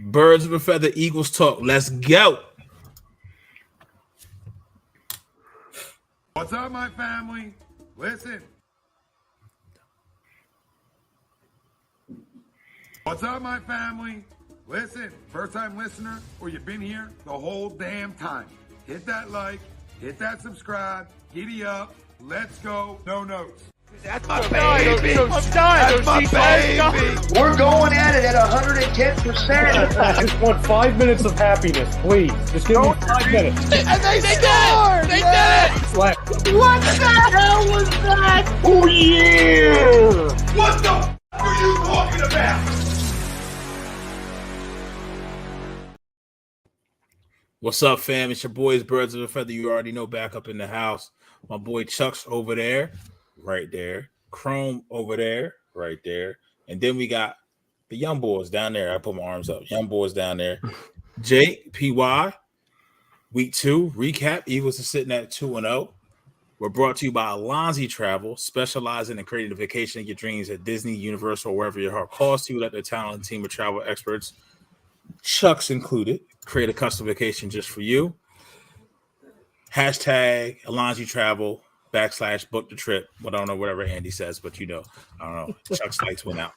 Birds of a feather, Eagles talk. Let's go. What's up, my family? Listen. What's up, my family? Listen, first time listener, or you've been here the whole damn time. Hit that like, hit that subscribe, giddy up, let's go, no notes. That's my baby. That's my baby. We're going at it at 110%. I just want 5 minutes of happiness, please. Just give me 5 minutes. And they scored! They did it! Slap. What the hell was that? Oh, yeah! What the f*** are you talking about? What's up, fam? It's your boys, Birds of a Feather. You already know, back up in the house. My boy Chuck's over there, right there. Chrome over there, right there. And then we got the young boys down there. I put my arms up. Young boys down there. Jake, PY, week 2, recap. Eagles are sitting at 2-0. We're brought to you by Alonzi Travel, specializing in creating a vacation of your dreams at Disney, Universal, wherever your heart calls to. Let their talented team of travel experts, Chuck's included, create a custom vacation just for you. Hashtag Alonzi Travel / book the trip. But I don't know whatever Andy says, but I don't know. Chuck's lights went out.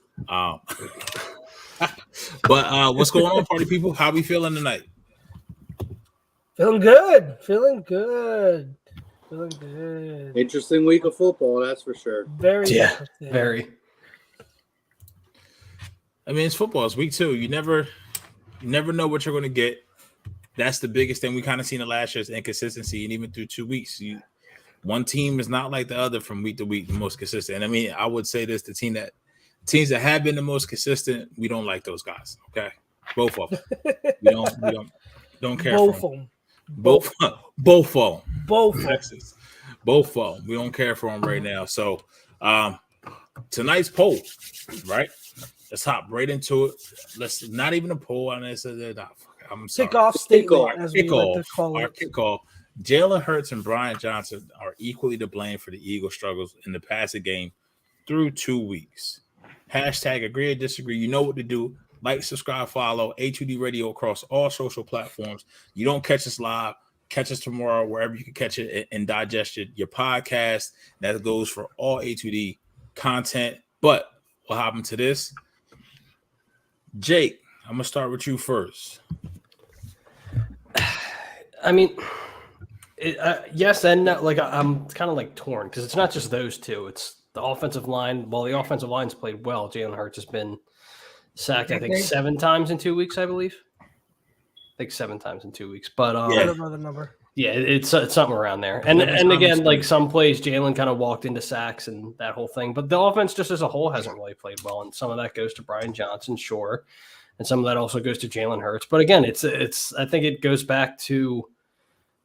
But what's going on, party people? How we feeling tonight? Feeling good. Interesting week of football, that's for sure. Very interesting. Very. I mean, it's football. It's week 2. You never know what you're going to get. That's the biggest thing we kind of seen in last year's inconsistency, and even through 2 weeks, one team is not like the other from week to week, the most consistent. And I mean, I would say this: teams that have been the most consistent, we don't like those guys. Okay, both of them. we don't care. Both for of them. Both of them. Both. Texas. Both of them. We don't care for them right now. So tonight's poll, right? Let's hop right into it. Let's not even a poll on this. I'm sorry. Kickoff statement, as we like to call it. Our kickoff. Jalen Hurts and Brian Johnson are equally to blame for the Eagles' struggles in the passing game through 2 weeks. Hashtag agree or disagree. You know what to do. Like, subscribe, follow A2D Radio across all social platforms. You don't catch us live. Catch us tomorrow wherever you can catch it and digest your podcast. That goes for all A2D content. But we'll hop into this. Jake, I'm going to start with you first. I mean, yes and no. Like, I'm kind of like torn because it's not just those two. It's the offensive line. Well, the offensive line's played well. Jalen Hurts has been sacked, I think, 7 times in 2 weeks, I believe. I think 7 times in 2 weeks. But I don't know the number. Yeah, it's something around there. And again, like some plays, Jalen kind of walked into sacks and that whole thing. But the offense just as a whole hasn't really played well. And some of that goes to Brian Johnson, sure. And some of that also goes to Jalen Hurts. But again, it's I think it goes back to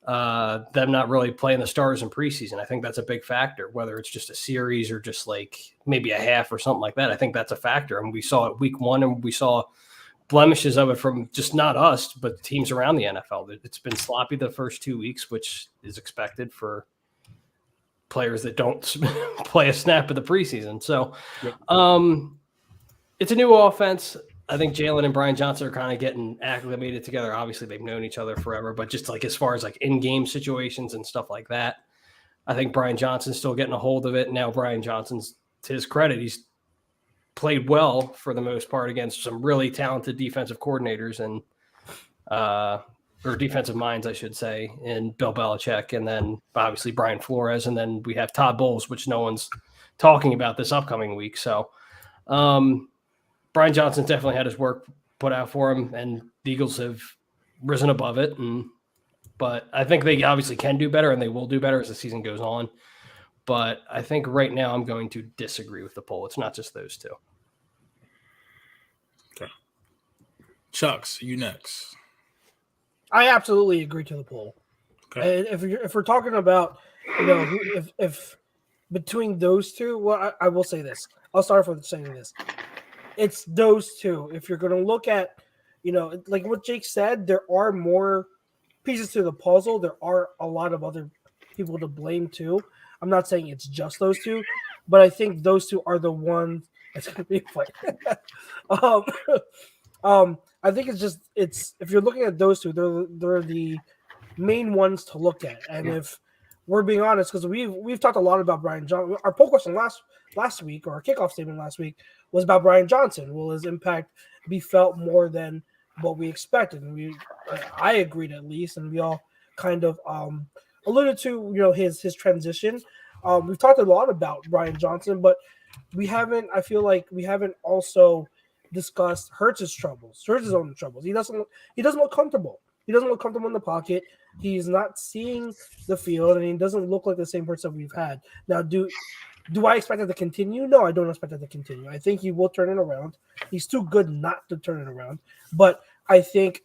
them not really playing the stars in preseason. I think that's a big factor, whether it's just a series or just like maybe a half or something like that. I think that's a factor. And we saw it week 1, and we saw blemishes of it from just not us, but teams around the NFL. It's been sloppy the first 2 weeks, which is expected for players that don't play a snap of the preseason. So it's a new offense. I think Jalen and Brian Johnson are kind of getting acclimated together. Obviously, they've known each other forever, but just like as far as like in-game situations and stuff like that, I think Brian Johnson's still getting a hold of it. Now, Brian Johnson's, to his credit, he's played well for the most part against some really talented defensive coordinators and or defensive minds, I should say, in Bill Belichick, and then obviously Brian Flores, and then we have Todd Bowles, which no one's talking about this upcoming week. So Brian Johnson's definitely had his work put out for him, and the Eagles have risen above it. But I think they obviously can do better, and they will do better as the season goes on. But I think right now I'm going to disagree with the poll. It's not just those two. Okay. Chucks, you next. I absolutely agree to the poll. Okay. And if we're talking about, if between those two, well, I will say this. I'll start with saying this. It's those two. If you're going to look at, like what Jake said, there are more pieces to the puzzle. There are a lot of other people to blame too. I'm not saying it's just those two, but I think those two are the ones. It's going to be a fight. I think it's if you're looking at those two, they're the main ones to look at. And if we're being honest, because we've talked a lot about Brian Johnson. Our poll question last week, or our kickoff statement last week, was about Brian Johnson. Will his impact be felt more than what we expected? And I agreed at least, and we all kind of alluded to his transition. We've talked a lot about Brian Johnson, but I feel like we haven't also discussed Hurts' troubles, Hurts' own troubles. He doesn't look comfortable. He doesn't look comfortable in the pocket. He's not seeing the field, and he doesn't look like the same Hurts that we've had. Now, do I expect that to continue? No, I don't expect that to continue. I think he will turn it around. He's too good not to turn it around. But I think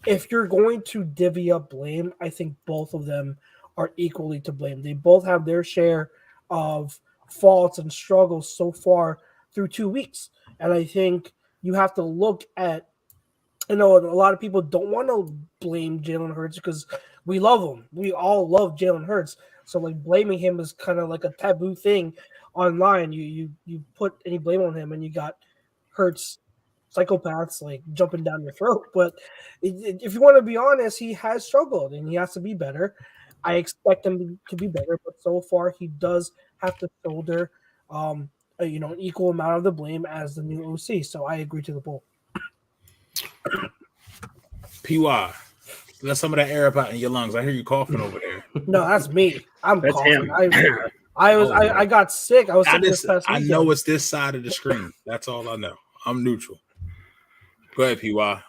if you're going to divvy up blame, I think both of them are equally to blame. They both have their share of faults and struggles so far through 2 weeks. And I think you have to look at, a lot of people don't want to blame Jalen Hurts because we love him. We all love Jalen Hurts. So like blaming him is kind of like a taboo thing online. You put any blame on him and you got Hurts psychopaths like jumping down your throat. But if you want to be honest, he has struggled and he has to be better. I expect him to be better, but so far he does have to shoulder an equal amount of the blame as the new OC. So I agree to the poll. PY, let some of that air up out in your lungs. I hear you coughing over there. No, that's me. That's coughing. him. I got sick. I was sick this past I weekend. know it's this side of the screen. That's all I know. I'm neutral. Go ahead, PY.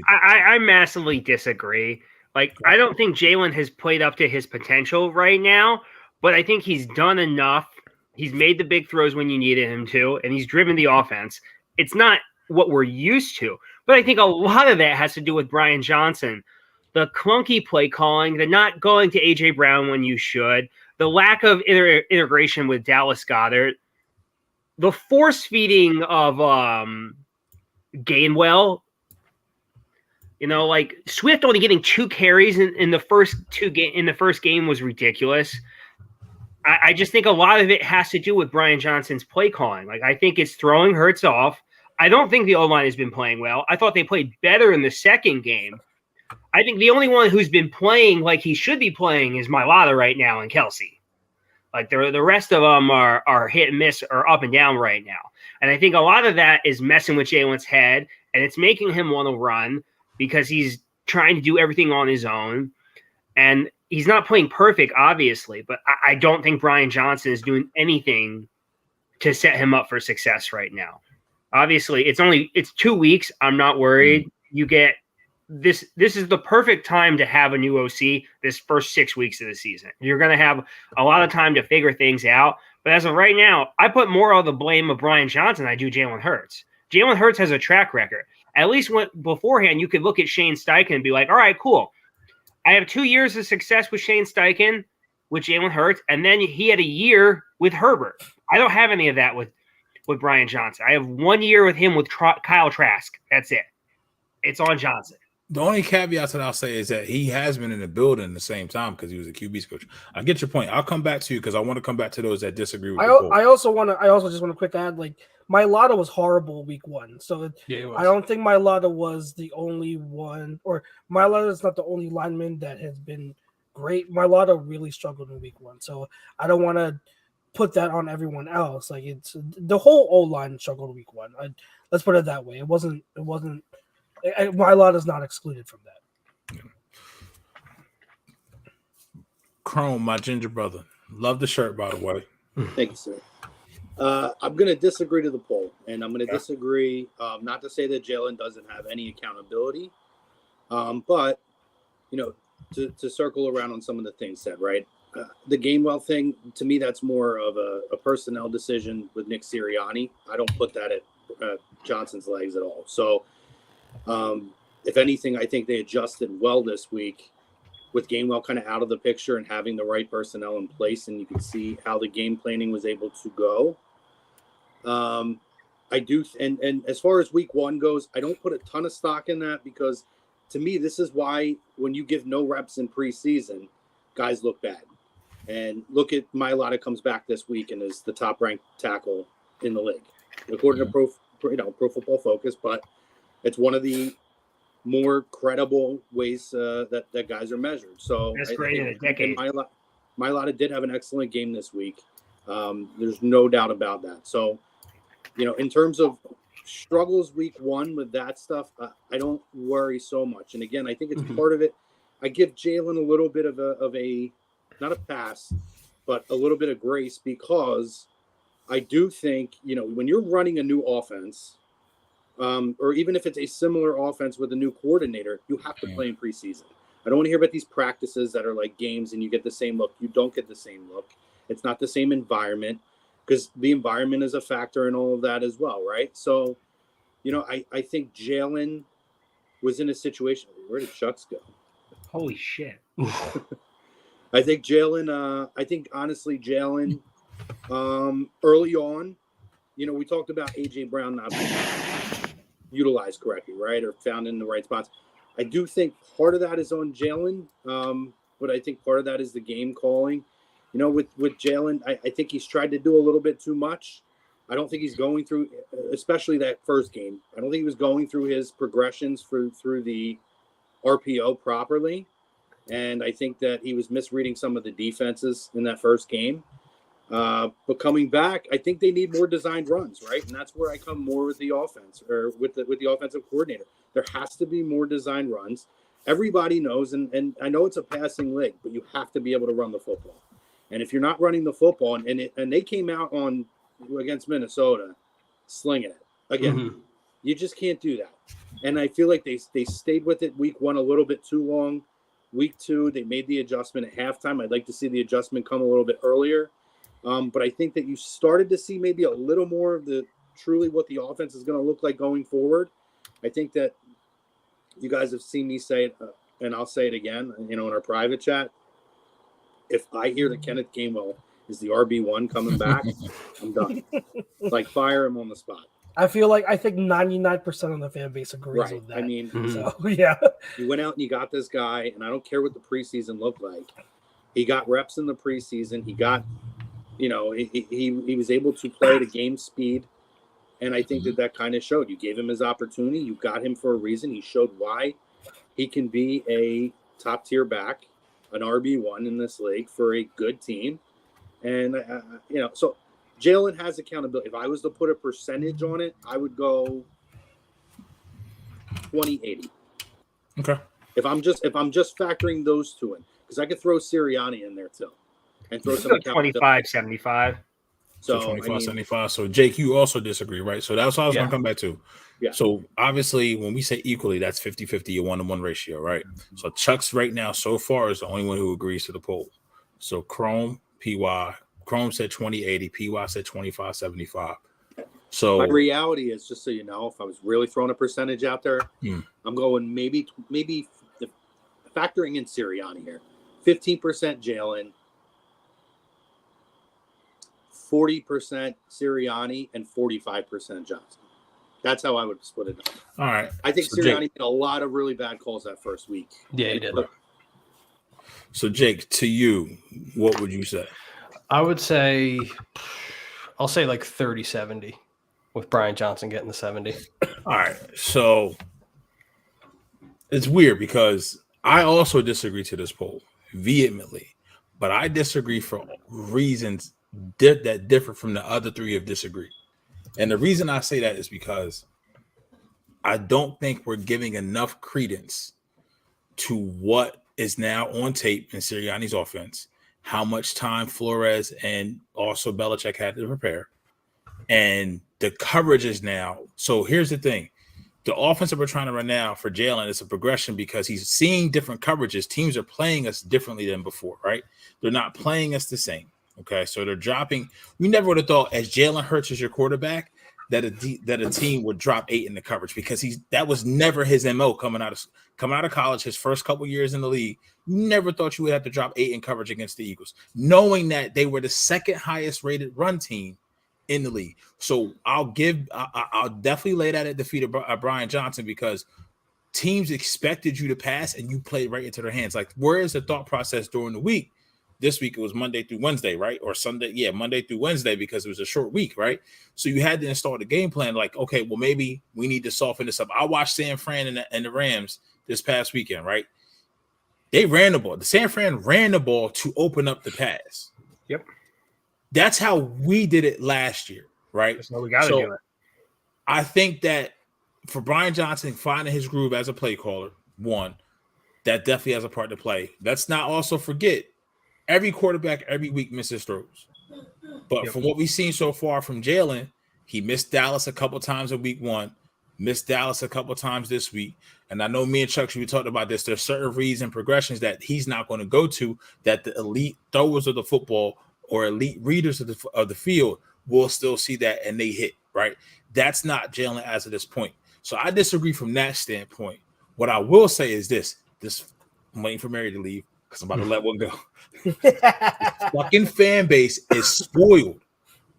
I massively disagree. Like, I don't think Jalen has played up to his potential right now, but I think he's done enough. He's made the big throws when you needed him to, and he's driven the offense. It's not what we're used to, but I think a lot of that has to do with Brian Johnson. The clunky play calling, the not going to A.J. Brown when you should, the lack of integration with Dallas Goedert, the force feeding of Gainwell. Like Swift only getting 2 carries in the first game was ridiculous. I just think a lot of it has to do with Brian Johnson's play calling. Like, I think it's throwing Hurts off. I don't think the O-line has been playing well. I thought they played better in the second game. I think the only one who's been playing like he should be playing is Mailata right now and Kelsey. Like, the rest of them are hit and miss or up and down right now. And I think a lot of that is messing with Jalen's head, and it's making him want to run because he's trying to do everything on his own. And he's not playing perfect, obviously, but I don't think Brian Johnson is doing anything to set him up for success right now. Obviously, it's 2 weeks. I'm not worried. You get this. This is the perfect time to have a new OC this first 6 weeks of the season. You're going to have a lot of time to figure things out. But as of right now, I put more of the blame of Brian Johnson than I do Jalen Hurts. Jalen Hurts has a track record. At least beforehand, you could look at Shane Steichen and be like, all right, cool. I have 2 years of success with Shane Steichen, with Jalen Hurts, and then he had a year with Herbert. I don't have any of that with Brian Johnson. I have 1 year with him with Kyle Trask. That's it. It's on Johnson. The only caveat that I'll say is that he has been in the building at the same time because he was a QB's coach. I get your point. I'll come back to you because I want to come back to those that disagree with you. I also just want to quick add, like, Mailata was horrible week 1. So I don't think Mailata was the only one, or Mailata is not the only lineman that has been great. Mailata really struggled in week 1. So I don't want to put that on everyone else. Like, it's the whole O-line struggled week 1. Let's put it that way. It wasn't Mailata is not excluded from that. Chrome, my ginger brother. Love the shirt, by the way. Thank you, sir. I'm going to disagree to the poll, and I'm going to disagree, not to say that Jalen doesn't have any accountability, but, to circle around on some of the things said, right? The Gainwell thing, to me, that's more of a personnel decision with Nick Sirianni. I don't put that at Johnson's legs at all. So, if anything, I think they adjusted well this week with Gainwell kind of out of the picture and having the right personnel in place, and you can see how the game planning was able to go. I do, and as far as week 1 goes, I don't put a ton of stock in that because, to me, this is why when you give no reps in preseason, guys look bad. And look at Mailata comes back this week and is the top ranked tackle in the league, according to Pro Football Focus. But It's one of the more credible ways that guys are measured. So That's great in a decade. Mailata did have an excellent game this week. There's no doubt about that. So, in terms of struggles week one with that stuff, I don't worry so much. And again, I think it's part of it. I give Jalen a little bit of a not a pass, but a little bit of grace, because I do think, when you're running a new offense, or even if it's a similar offense with a new coordinator, you have to play in preseason. I don't want to hear about these practices that are like games and you get the same look. You don't get the same look. It's not the same environment, because the environment is a factor in all of that as well, right? So, I think Jalen was in a situation. Where did Chucks go? Holy shit. I think honestly, Jalen, early on, we talked about A.J. Brown not being utilized correctly, right? Or found in the right spots. I do think part of that is on Jalen, but I think part of that is the game calling. With Jalen, I think he's tried to do a little bit too much. I don't think he's going through, especially that first game, I don't think he was going through his progressions through the RPO properly. And I think that he was misreading some of the defenses in that first game. But coming back, I think they need more designed runs, right? And that's where I come more with the offense, or with the offensive coordinator. There has to be more designed runs. Everybody knows, and I know it's a passing league, but you have to be able to run the football. And if you're not running the football, and they came out against Minnesota slinging it again, you just can't do that. And I feel like they stayed with it week one a little bit too long. Week two, they made the adjustment at halftime. I'd like to see the adjustment come a little bit earlier. But I think that you started to see maybe a little more of truly what the offense is going to look like going forward. I think that you guys have seen me say it, and I'll say it again, in our private chat. If I hear that Kenneth Gainwell is the RB1 coming back, I'm done. Like, fire him on the spot. I think 99% of the fan base agrees with that. I mean, so yeah. You went out and you got this guy, and I don't care what the preseason looked like. He got reps in the preseason. He got, he was able to play at a game speed, and I think that kind of showed. You gave him his opportunity. You got him for a reason. He showed why he can be a top-tier back, an RB1 in this league for a good team. And, so Jalen has accountability. If I was to put a percentage on it, I would go 20-80. Okay. If I'm just factoring those two in, because I could throw Sirianni in there too, and throw some 25-75. So 25-75. So Jake, you also disagree, right? So that's what I was going to come back to. Yeah. So obviously, when we say equally, that's 50-50, a 1-to-1 ratio, right? So Chuck's right now so far is the only one who agrees to the poll. So Chrome said 20-80, PY said 25-75. So my reality is, just so you know, if I was really throwing a percentage out there, I'm going maybe factoring in Sirianni here, 15% Jalen, 40% Sirianni, and 45% Johnson. That's how I would split it up. All right. I think so Sirianni made a lot of really bad calls that first week. Yeah, he did. So Jake, to you, what would you say? I would say, I'll say like 30-70 with Brian Johnson getting the 70. All right. So it's weird because I also disagree to this poll vehemently, but I disagree for reasons that differ from the other three have disagreed. And the reason I say that is because I don't think we're giving enough credence to what is now on tape in Sirianni's offense, how much time Flores and also Belichick had to prepare, and the coverage is now. So here's the thing. The offense that we're trying to run now for Jalen is a progression because he's seeing different coverages. Teams are playing us differently than before, right? They're not playing us the same. Okay, so they're dropping. We never would have thought, as Jalen Hurts is your quarterback, that a team would drop 8 in the coverage, because that was never his MO coming out of college. His first couple years in the league, you never thought you would have to drop 8 in coverage against the Eagles, knowing that they were the second highest rated run team in the league. So I'll definitely lay that at the feet of Brian Johnson, because teams expected you to pass and you played right into their hands. Like, where is the thought process during the week? This week it was Monday through Wednesday, right? Or Sunday, yeah, Monday through Wednesday because it was a short week, right? So you had to install the game plan. Like, okay, well maybe we need to soften this up. I watched San Fran and the Rams this past weekend, right? They ran the ball. The San Fran ran the ball to open up the pass. Yep. That's how we did it last year, right? That's how we got to do it. I think that for Brian Johnson finding his groove as a play caller, one, that definitely has a part to play. Let's not also forget every quarterback every week misses throws. But from what we've seen so far from Jalen, he missed Dallas a couple times in week 1, missed Dallas a couple times this week. And I know me and Chuck, we talked about this. There's certain reads and progressions that he's not going to go to that the elite throwers of the football or elite readers of the field will still see that and they hit, right? That's not Jalen as of this point. So I disagree from that standpoint. What I will say is this I'm waiting for Mary to leave because I'm about to let one go. The fucking fan base is spoiled.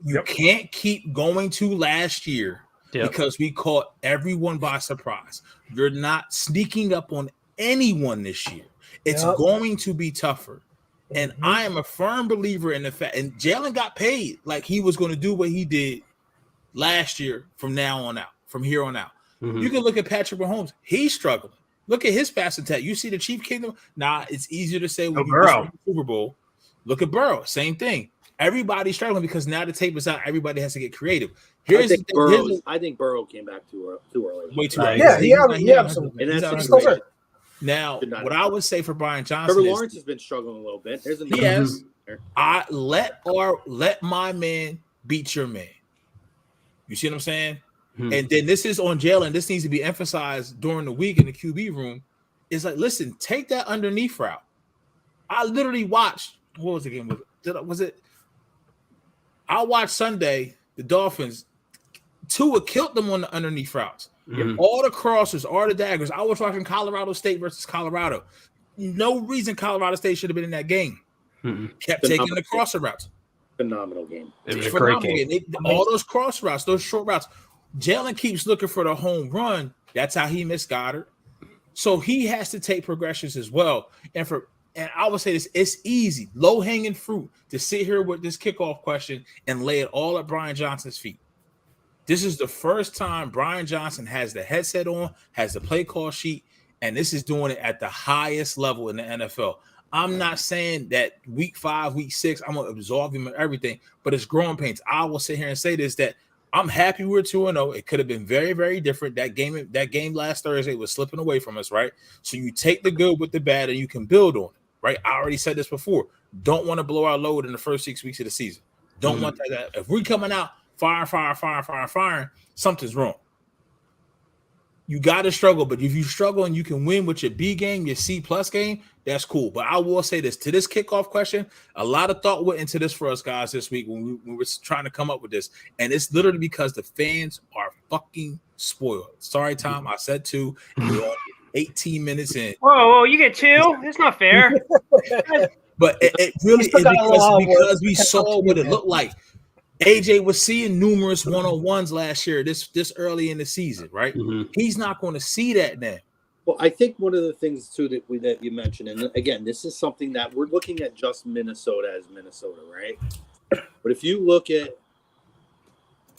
You can't keep going to last year because we caught everyone by surprise. You're not sneaking up on anyone this year. It's going to be tougher. And I am a firm believer in the fact, and Jalen got paid like he was going to do what he did last year from here on out. You can look at Patrick Mahomes. He's struggling. Look at his pass attack. You see the Chief Kingdom. It's easier to say when you win the Super Bowl. Look at Burrow. Same thing. Everybody's struggling because now the tape is out. Everybody has to get creative. I think Burrow came back too early. Way too early. Yeah, absolutely. Now, what I would say for Brian Johnson Trevor Lawrence has been struggling a little bit. I let my man beat your man. You see what I'm saying? And then this is on Jalen. This needs to be emphasized during the week in the QB room. It's like, listen, take that underneath route. I literally watched. What was the game? I watched Sunday. The Dolphins. Tua killed them on the underneath routes. All the crosses, all the daggers. I was watching Colorado State versus Colorado. No reason Colorado State should have been in that game. Kept taking the crosser routes. Phenomenal game. It was a great game. All those cross routes, those short routes. Jalen keeps looking for the home run. That's how he missed Goddard. So he has to take progressions as well. And I would say this, it's easy, low-hanging fruit to sit here with this kickoff question and lay it all at Brian Johnson's feet. This is the first time Brian Johnson has the headset on, has the play call sheet, and this is doing it at the highest level in the NFL. I'm not saying that week 5, week 6, I'm going to absolve him of everything, but it's growing pains. I will sit here and say this, that I'm happy we're 2-0. It could have been very, very different. That game last Thursday was slipping away from us, right? So you take the good with the bad and you can build on it, right? I already said this before. Don't want to blow our load in the first 6 weeks of the season. Don't want that. If we're coming out firing, something's wrong. You got to struggle, but if you struggle and you can win with your B game, your C+ game, that's cool. But I will say this, to this kickoff question, a lot of thought went into this for us guys this week when we were trying to come up with this. And it's literally because the fans are fucking spoiled. Sorry, Tom, I said 2. And we're on 18 minutes in. Whoa, you get 2? That's not fair. But it really is because we saw what it looked like. AJ was seeing numerous one-on-ones last year, this early in the season, right? He's not going to see that now. Well, I think one of the things too that you mentioned, and again, this is something that we're looking at just Minnesota as Minnesota, right? But if you look at,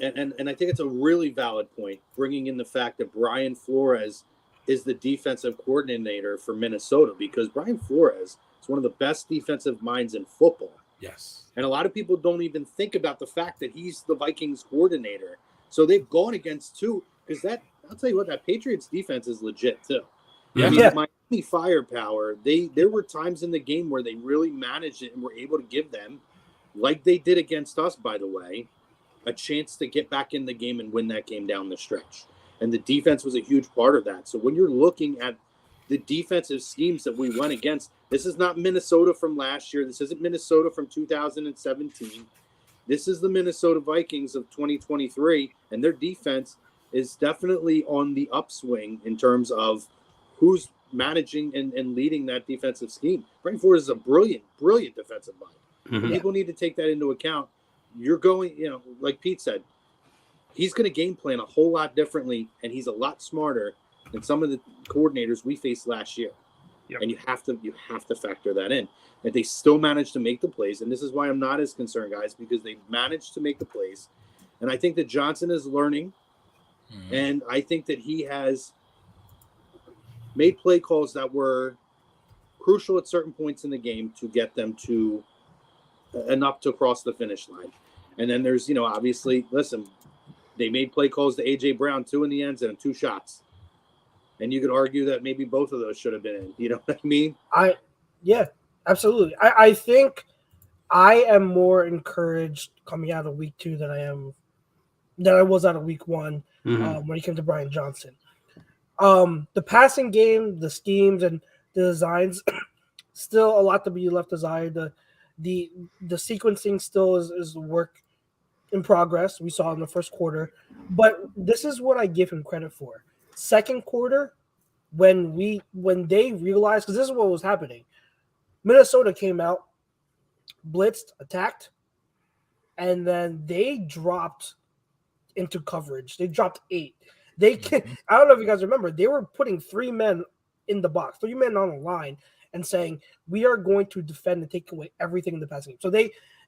and I think it's a really valid point, bringing in the fact that Brian Flores is the defensive coordinator for Minnesota, because Brian Flores is one of the best defensive minds in football. Yes. And a lot of people don't even think about the fact that he's the Vikings coordinator. So they've gone against 2, because I'll tell you what, that Patriots defense is legit too. Yeah. I mean, Miami firepower, there were times in the game where they really managed it and were able to give them, like they did against us, by the way, a chance to get back in the game and win that game down the stretch. And the defense was a huge part of that. So when you're looking at the defensive schemes that we went against, this is not Minnesota from last year. This isn't Minnesota from 2017. This is the Minnesota Vikings of 2023, and their defense is definitely on the upswing in terms of who's managing and leading that defensive scheme. Brian Flores is a brilliant defensive mind. People need to take that into account. You're going, like Pete said, he's going to game plan a whole lot differently, and he's a lot smarter than some of the coordinators we faced last year. Yep. And you have to factor that in. And they still managed to make the plays, and this is why I'm not as concerned, guys, because they managed to make the plays. And I think that Johnson is learning, and I think that he has made play calls that were crucial at certain points in the game to get them to enough to cross the finish line. And then there's, obviously, listen, they made play calls to A.J. Brown, 2 in the end zone, 2 shots. And you could argue that maybe both of those should have been in. You know what I mean? Yeah, absolutely. I think I am more encouraged coming out of week 2 than I was out of week 1 when it came to Brian Johnson. The passing game, the schemes, and the designs, still a lot to be left desired. The sequencing still is work in progress. We saw in the first quarter, but this is what I give him credit for. Second quarter, when they realized, because this is what was happening, Minnesota came out, blitzed, attacked, and then they dropped into coverage. They dropped 8. I don't know if you guys remember, they were putting 3 men in the box, 3 men on the line, and saying, we are going to defend and take away everything in the passing game. So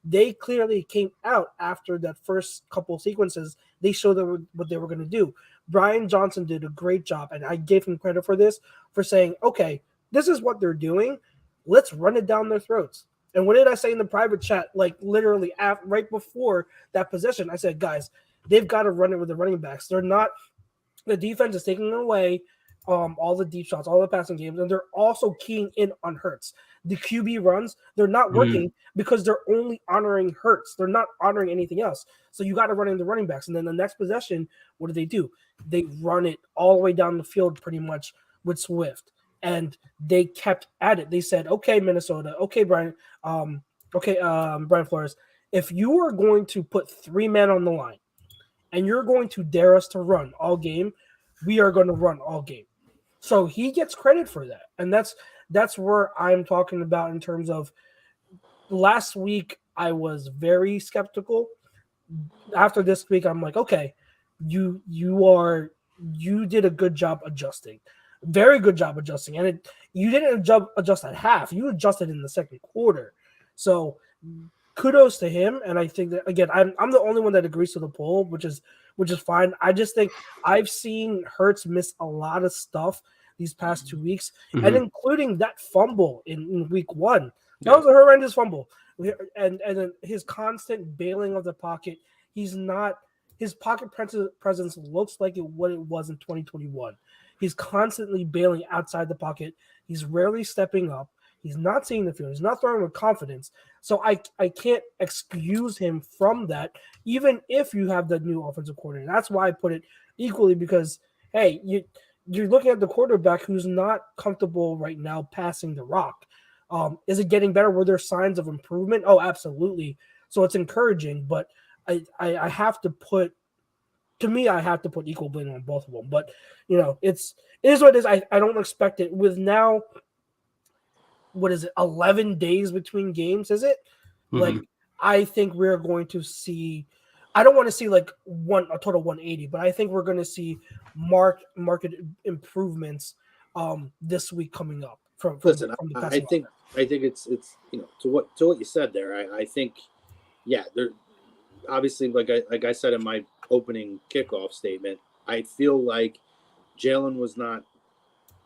they clearly came out after that first couple of sequences. They showed them what they were going to do. Brian Johnson did a great job, and I gave him credit for this, for saying, okay, this is what they're doing. Let's run it down their throats. And what did I say in the private chat? Like literally right before that possession, I said, guys, they've got to run it with the running backs. They're not – the defense is taking away all the deep shots, all the passing games, and they're also keying in on Hurts. The QB runs, they're not working because they're only honoring Hurts. They're not honoring anything else. So you got to run in the running backs. And then the next possession, what do? They run it all the way down the field pretty much with Swift. And they kept at it. They said, okay, Minnesota, okay, Brian Flores, if you are going to put 3 men on the line and you're going to dare us to run all game, we are going to run all game. So he gets credit for that. And that's where I'm talking about in terms of last week. I was very skeptical. After this week, I'm like, okay, you did a good job adjusting. Very good job adjusting. And you didn't adjust at half. You adjusted in the second quarter. So kudos to him. And I think that, again, I'm the only one that agrees to the poll, which is fine. I just think I've seen Hurts miss a lot of stuff these past 2 weeks, and including that fumble in week 1. That was a horrendous fumble. And then his constant bailing of the pocket. His pocket presence looks like what it was in 2021. He's constantly bailing outside the pocket. He's rarely stepping up. He's not seeing the field. He's not throwing with confidence. So I can't excuse him from that, even if you have the new offensive coordinator. That's why I put it equally, because, hey, you're looking at the quarterback who's not comfortable right now passing the rock. Is it getting better? Were there signs of improvement? Oh, absolutely. So it's encouraging, but I have to put equal blame on both of them. But, it is what it is. I don't expect it with now. What is it? 11 days between games, is it? Like, I think we're going to see, I don't want to see like a total 180, but I think we're going to see market improvements this week coming up from the passing. I think it's to what you said there. I think, yeah, there obviously, like I said in my opening kickoff statement, I feel like Jalen was not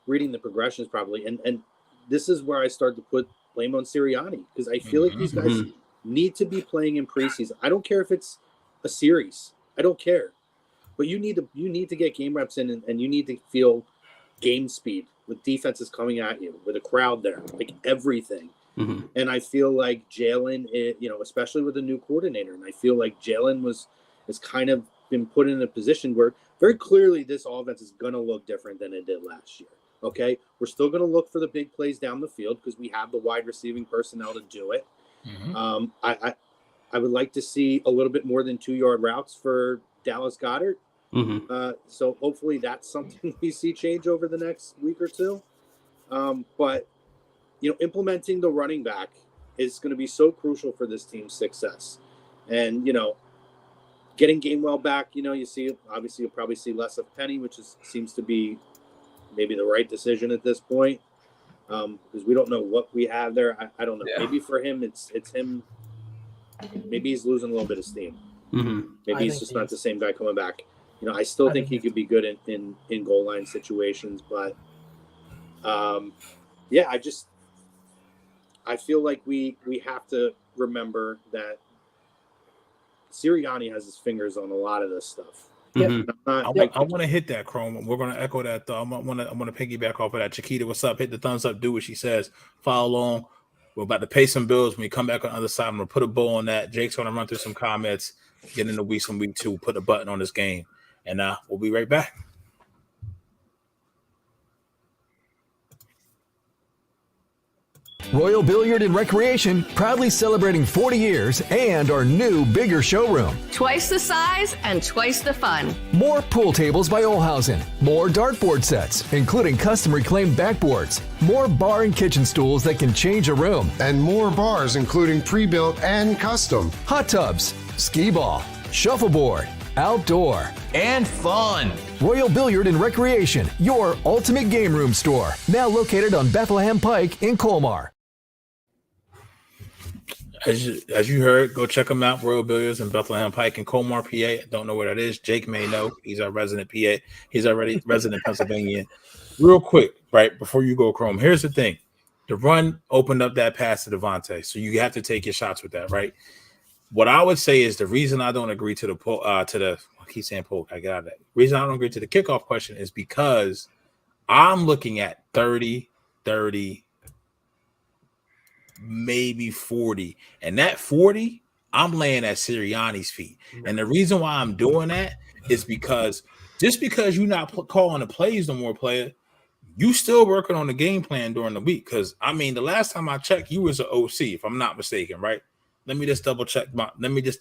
reading the progressions probably, and this is where I start to put blame on Sirianni, because I feel like these guys need to be playing in preseason. I don't care if it's a series. I don't care. But you need to get game reps in, and you need to feel game speed with defenses coming at you, with a crowd there, like everything. And I feel like Jalen, especially with a new coordinator, and I feel like Jalen has kind of been put in a position where very clearly this offense is going to look different than it did last year. Okay, we're still going to look for the big plays down the field because we have the wide receiving personnel to do it. I would like to see a little bit more than 2-yard routes for Dallas Goedert. So hopefully that's something we see change over the next week or two. But implementing the running back is going to be so crucial for this team's success. And getting Gainwell back, you see, obviously you'll probably see less of Penny, which seems to be maybe the right decision at this point. because we don't know what we have there. I don't know. Yeah. Maybe for him, it's him. Maybe he's losing a little bit of steam. Maybe he's just not the same guy coming back. You know, I still think he could be good in goal line situations, but yeah, I feel like we have to remember that Sirianni has his fingers on a lot of this stuff. I want to hit that, Chrome. We're going to echo that, though. I'm going to piggyback off of that. Chiquita, what's up? Hit the thumbs up. Do what she says. Follow along. We're about to pay some bills. When we come back on the other side, I'm going to put a bow on that. Jake's going to run through some comments, get into weeks from week 2, put a button on this game. And we'll be right back. Royal Billiard and Recreation, proudly celebrating 40 years and our new, bigger showroom. Twice the size and twice the fun. More pool tables by Olhausen. More dartboard sets, including custom reclaimed backboards. More bar and kitchen stools that can change a room. And more bars, including pre-built and custom. Hot tubs, skee ball, shuffleboard, outdoor, and fun. Royal Billiard and Recreation, your ultimate game room store. Now located on Bethlehem Pike in Colmar. As you heard, go check them out. Royal Billiards in Bethlehem Pike in Colmar, PA. Don't know where that is. Jake may know. He's our resident PA. He's already resident Pennsylvania. Real quick, right before you go, Chrome. Here's the thing: the run opened up that pass to Devontae, so you have to take your shots with that, right? What I would say is the reason I don't agree to the poll, I keep saying poll. I get out of that. Reason I don't agree to the kickoff question is because I'm looking at 30, maybe 40, and that 40 I'm laying at Sirianni's feet. And the reason why I'm doing that is because just because you're not calling the plays no more, player, you still working on the game plan during the week. Because I mean, the last time I checked, you was an OC, if I'm not mistaken, right? Let me just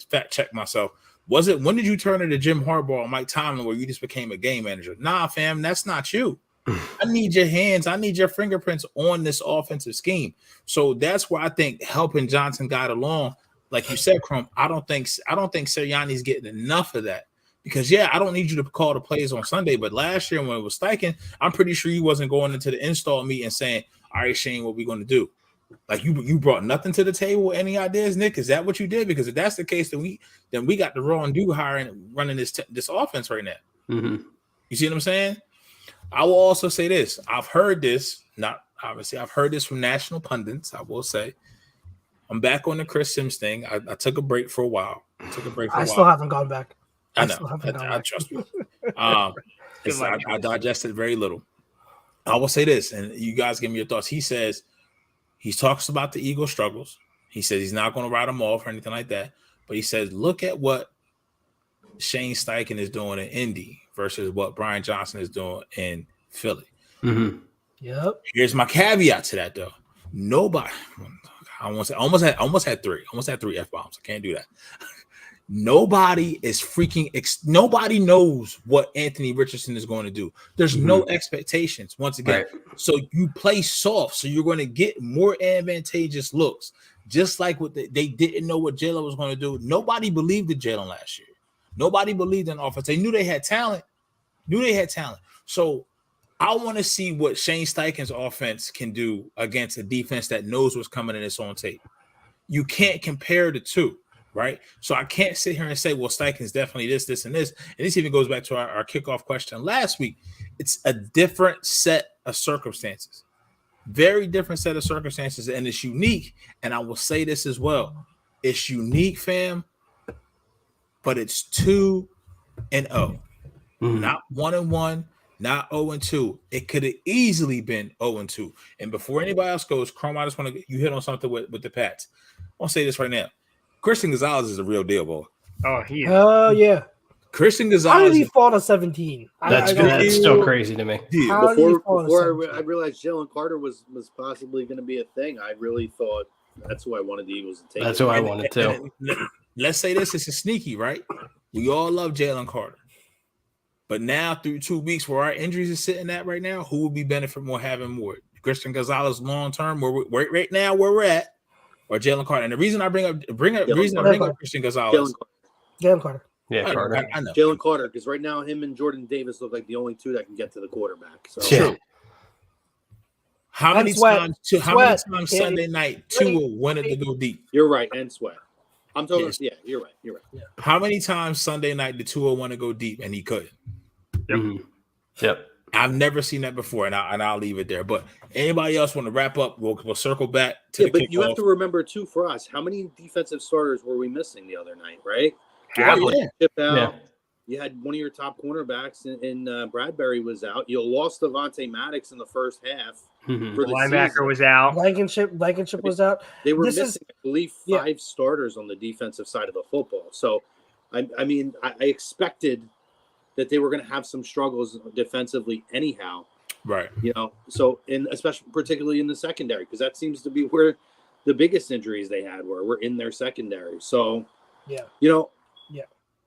fact check myself. Was it, when did you turn into Jim Harbaugh or Mike Tomlin where you just became a game manager? Nah, fam, that's not you. I need your hands. I need your fingerprints on this offensive scheme. So that's where I think helping Johnson got along. Like you said, Crum, I don't think Sirianni's getting enough of that. Because, yeah, I don't need you to call the plays on Sunday. But last year when it was Steichen, I'm pretty sure you wasn't going into the install meeting saying, all right, Shane, what we going to do? Like you brought nothing to the table. Any ideas, Nick? Is that what you did? Because if that's the case, then we got the raw and do hiring running this offense right now. Mm-hmm. You see what I'm saying? I will also say this. I've heard this, not obviously, I've heard this from national pundits. I will say, I'm back on the Chris Sims thing. I took a break for a while. I still haven't gone back. I know. I trust me. I digested very little. I will say this, and you guys give me your thoughts. He talks about the Eagles' struggles. He says he's not going to write them off or anything like that. But he says, look at what Shane Steichen is doing in Indy versus what Brian Johnson is doing in Philly. Mm-hmm. Yep. Here's my caveat to that, though. Nobody, I almost had three F-bombs. I can't do that. Nobody knows what Anthony Richardson is going to do. There's no expectations once again. Right. So you play soft, so you're going to get more advantageous looks. Just like what they didn't know what Jalen was going to do. Nobody believed in Jalen last year. Nobody believed in offense. They knew they had talent. So I want to see what Shane Steichen's offense can do against a defense that knows what's coming in its own tape. You can't compare the two. Right. So I can't sit here and say, well, Steichen's definitely this, and this. And this even goes back to our kickoff question last week. It's a different set of circumstances, very different set of circumstances. And it's unique. And I will say this as well. It's unique, fam, but it's 2-0, not 1-1, not 0-2. It could have easily been 0-2. And before anybody else goes, Chrome, I just want to, you hit on something with the Pats. I'll say this right now. Christian Gonzalez is a real deal, boy. Oh, he is. Oh, yeah. Christian Gonzalez. How did he fall to 17? That's still crazy to me. Before I realized Jalen Carter was possibly going to be a thing, I really thought that's who I wanted the Eagles to take. That's who I wanted to. Let's say this is a sneaky, right? We all love Jalen Carter. But now through 2 weeks where our injuries are sitting at right now, who would be benefit more having more? Christian Gonzalez long term, where we're at, or Jalen Carter. And the reason I bring up Christian Gonzalez. Jalen Carter. Yeah, Carter. I know. Jalen Carter, because right now him and Jordan Davis look like the only two that can get to the quarterback. So yeah. How many Sweat. times? How Sweat. many times Danny. Sunday night Tua wanted to go deep? You're right, and Sweat. I'm talking. Yes. Yeah, you're right. You're right. How many times Sunday night did Tua want to go deep and he couldn't? Yep. I've never seen that before, and I'll leave it there. But anybody else want to wrap up? We'll circle back to the but kickoff. you have to remember too, for us, how many defensive starters were we missing the other night? Right? Yeah. Chip out. You had one of your top cornerbacks in Bradbury was out. You lost Devontae Maddox in the first half. For the linebacker season. was out. Blankenship was out. They were missing, I believe, 5 starters on the defensive side of the football. So, I mean, I expected that they were going to have some struggles defensively anyhow. Right. You know, so especially particularly in the secondary, because that seems to be where the biggest injuries they had were in their secondary. So, you know,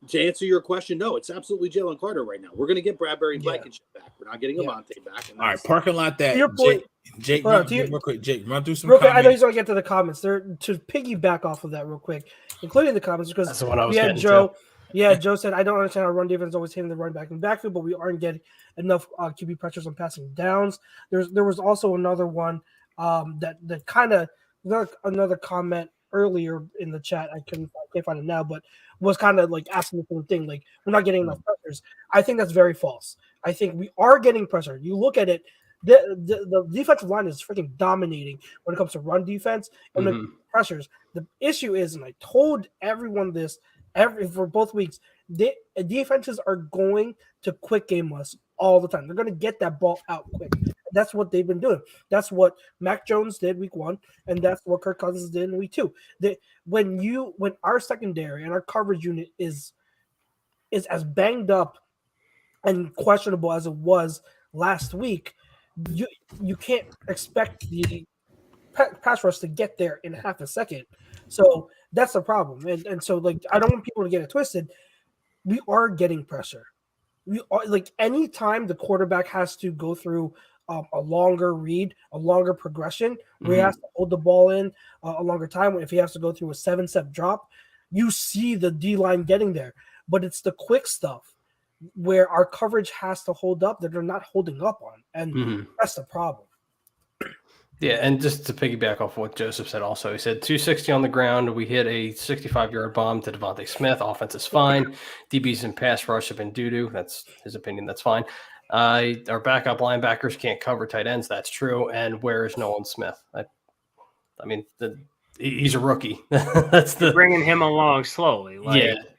to answer your question, no, it's absolutely Jalen Carter right now. We're going to get Bradbury and Blankenship back. We're not getting Avonte back. All right, parking lot that. Your point, Jake, real quick. Jake, run through some real quick, I know comments. he's going to get to the comments. To piggyback off of that real quick, including the comments, because That's the one I was we had getting Joe. to. Yeah, Joe said, I don't understand how run defense is always hitting the run back and backfield, but we aren't getting enough QB pressures on passing downs. There was also another one that kind of another comment earlier in the chat. I can't find it now, but was kind of like asking the same thing. Like, we're not getting enough pressures. I think that's very false. I think we are getting pressure. You look at it, the defensive line is freaking dominating when it comes to run defense and the pressures. The issue is, and I told everyone this for both weeks, defenses are going to quick game us all the time. They're going to get that ball out quick. That's what they've been doing. That's what Mac Jones did week 1, and that's what Kirk Cousins did in week 2. When our secondary and our coverage unit is as banged up and questionable as it was last week, you can't expect the pass rush to get there in half a second. So that's the problem. And so, like, I don't want people to get it twisted. We are getting pressure. We are, like, anytime the quarterback has to go through a longer read, a longer progression, where he has to hold the ball in a longer time, if he has to go through a 7-step drop, you see the D-line getting there. But it's the quick stuff where our coverage has to hold up that they're not holding up on. And that's the problem. Yeah, and just to piggyback off what Joseph said also, he said 260 on the ground. We hit a 65-yard bomb to Devontae Smith. Offense is fine. DBs and pass rush have been doo-doo. That's his opinion. That's fine. Our backup linebackers can't cover tight ends. That's true. And where is Nolan Smith? I mean, he's a rookie. That's bringing him along slowly.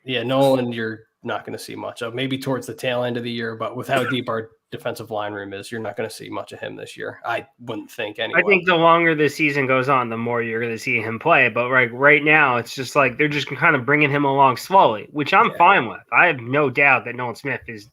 Yeah. Nolan, you're not going to see much of. Maybe towards the tail end of the year, but with how deep our defensive line room is, you're not going to see much of him this year. I wouldn't think anyway. I think the longer the season goes on, the more you're going to see him play. But right now, it's just like they're just kind of bringing him along slowly, which I'm fine with. I have no doubt that Nolan Smith is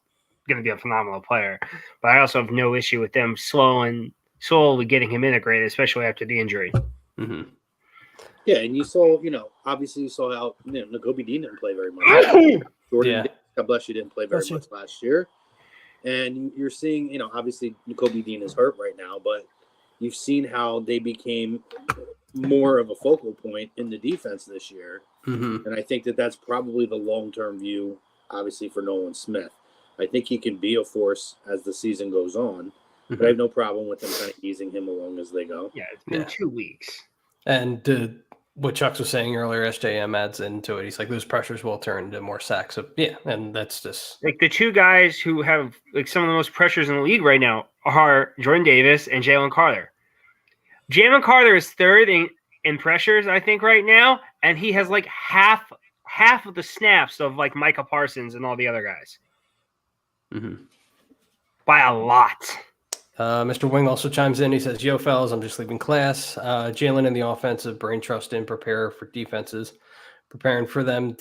going to be a phenomenal player, but I also have no issue with them slowly getting him integrated, especially after the injury. Yeah, and you saw, obviously you saw how Nakobe Dean didn't play very much. Jordan, God bless you, didn't play very much last year. And you're seeing, obviously Nakobe Dean is hurt right now, but you've seen how they became more of a focal point in the defense this year. And I think that's probably the long-term view, obviously, for Nolan Smith. I think he can be a force as the season goes on, but I have no problem with them kind of easing him along as they go. Yeah, it's been 2 weeks. And what Chuck was saying earlier, SJM adds into it. He's like, those pressures will turn into more sacks. So, yeah, and that's just... Like, the two guys who have, like, some of the most pressures in the league right now are Jordan Davis and Jalen Carter. Jalen Carter is third in pressures, I think, right now, and he has, like, half of the snaps of, like, Micah Parsons and all the other guys. By a lot. Mr. Wing also chimes in. He says, yo, fellas, I'm just leaving class. Jalen in the offensive, brain trust in, prepare for defenses, prepare for them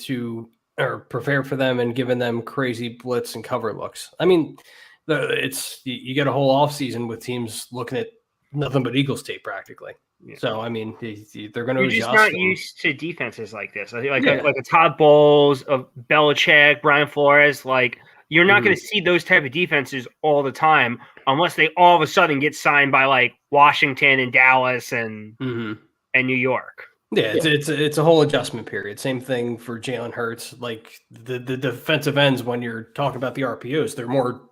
and giving them crazy blitz and cover looks. I mean, you get a whole offseason with teams looking at nothing but Eagles tape practically. Yeah. So, I mean, they're going to adjust. You're just not used to defenses like this. Like a Todd Bowles, of Belichick, Brian Flores, like – you're not going to see those type of defenses all the time unless they all of a sudden get signed by like Washington and Dallas and New York. Yeah, it's a whole adjustment period. Same thing for Jalen Hurts. Like the defensive ends, when you're talking about the RPOs, they're more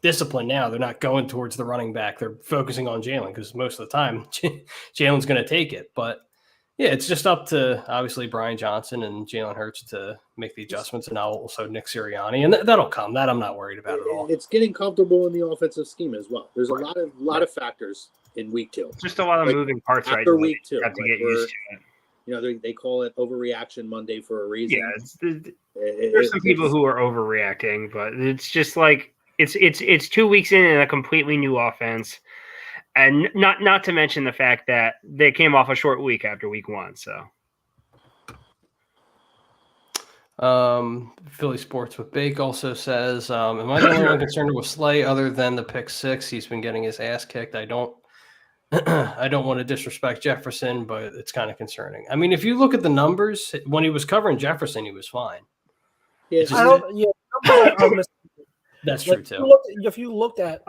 discipline now. They're not going towards the running back. They're focusing on Jalen because most of the time Jalen's going to take it. But yeah, it's just up to obviously Brian Johnson and Jalen Hurts to make the adjustments, and also Nick Sirianni, and that'll come. That I'm not worried about at all. It's getting comfortable in the offensive scheme as well. There's a lot of factors in week 2. Just a lot of moving parts right after week 2. Have to get used to it. You know, they call it overreaction Monday for a reason. Yeah, there's some people who are overreacting, but it's just like it's 2 weeks in and a completely new offense, and not to mention the fact that they came off a short week after week 1. So, Philly Sports with Bake also says, "Am I the only one concerned with Slay other than the pick 6? He's been getting his ass kicked. I don't want to disrespect Jefferson, but it's kind of concerning. I mean, if you look at the numbers, when he was covering Jefferson, he was fine. Yeah, That's true too. If you looked at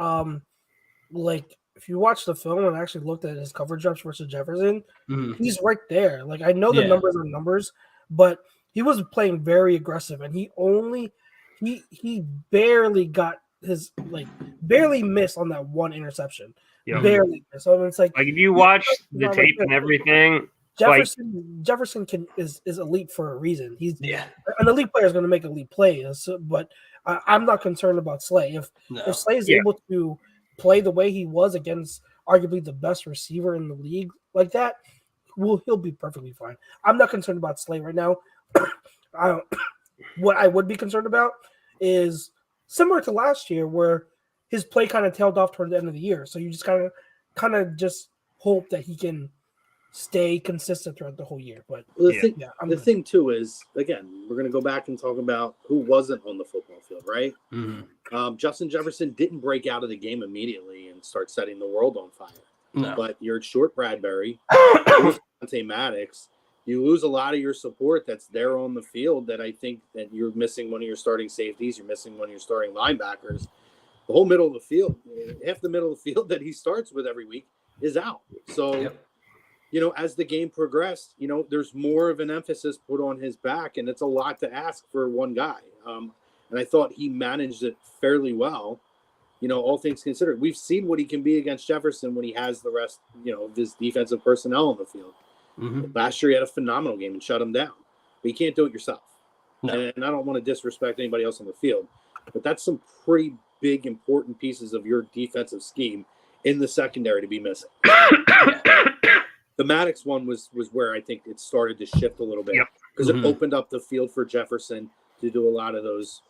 if you watch the film and actually looked at his coverage reps versus Jefferson, he's right there. Like, I know the numbers are numbers, but he was playing very aggressive, and he barely got his barely missed on that one interception. Yep. Barely. So it's like if you watch the tape and everything, Jefferson is elite for a reason. He's an elite player is going to make elite plays, but I'm not concerned about Slay. If Slay is able to play the way he was against arguably the best receiver in the league like that, he'll be perfectly fine. I'm not concerned about Slay right now. What I would be concerned about is similar to last year, where his play kind of tailed off toward the end of the year. So you just kind of just hope that he can stay consistent throughout the whole year. But the thing too is, again, we're going to go back and talk about who wasn't on the football field, right? Justin Jefferson didn't break out of the game immediately and start setting the world on fire. No. But you're short Bradbury, Dante Maddox. You lose a lot of your support that's there on the field that I think that you're missing one of your starting safeties. You're missing one of your starting linebackers. The whole middle of the field, half the middle of the field that he starts with every week is out. So, as the game progressed, there's more of an emphasis put on his back, and it's a lot to ask for one guy. And I thought he managed it fairly well, all things considered. We've seen what he can be against Jefferson when he has the rest, of his defensive personnel on the field. Last year he had a phenomenal game and shut him down. But you can't do it yourself. No. And I don't want to disrespect anybody else on the field, but that's some pretty big, important pieces of your defensive scheme in the secondary to be missing. The Maddox one was where I think it started to shift a little bit because it opened up the field for Jefferson to do a lot of those,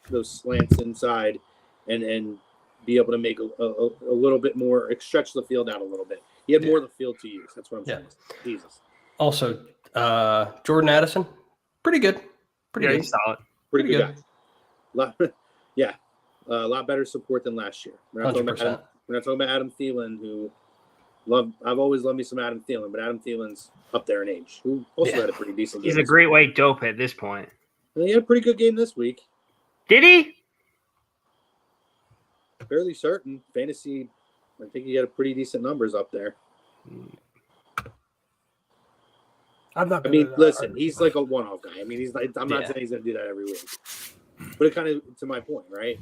those slants inside and be able to make a little bit more, stretch the field out a little bit. He had more of the field to use. That's what I'm saying. Jesus. Also, Jordan Addison, pretty good. Pretty good. He's solid. Pretty good guy. A lot better support than last year. We're not talking about Adam Thielen, who I've always loved me some Adam Thielen, but Adam Thielen's up there in age, who also had a pretty decent game. He's a great white dope at this point. And he had a pretty good game this week. Did he? Fairly certain. Fantasy, I think he had pretty decent numbers up there. Listen, he's like a one-off guy. I mean, I'm not saying he's going to do that every week. But it kind of, to my point, right?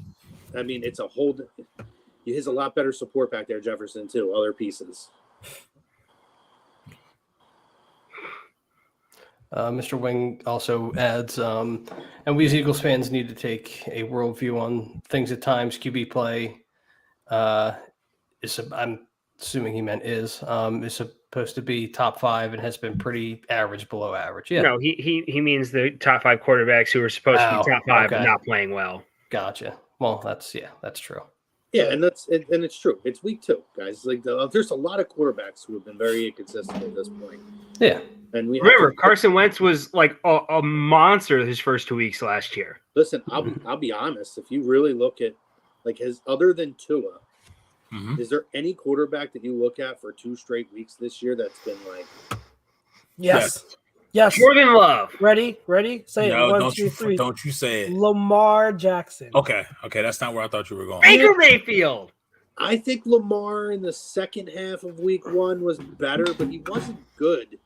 I mean, he has a lot better support back there, Jefferson, too, other pieces. Mr. Wing also adds, and we as Eagles fans need to take a worldview on things at times. QB play I'm assuming he meant is supposed to be top 5 and has been pretty average, below average. Yeah. No, he means the top 5 quarterbacks who are supposed to be top 5 but not playing well. Gotcha. Well, that's true. Yeah, and it's true. It's week 2, guys. Like there's a lot of quarterbacks who have been very inconsistent at this point. Yeah. And remember, Carson Wentz was like a monster his first 2 weeks last year. Listen, I'll be honest. If you really look at other than Tua, is there any quarterback that you look at for 2 straight weeks this year that's been like? Yes. Jordan Love. Ready? Say it. 1, 2, 3. Don't you say it. Lamar Jackson. Okay. That's not where I thought you were going. Baker Mayfield. I think Lamar in the second half of week 1 was better, but he wasn't good.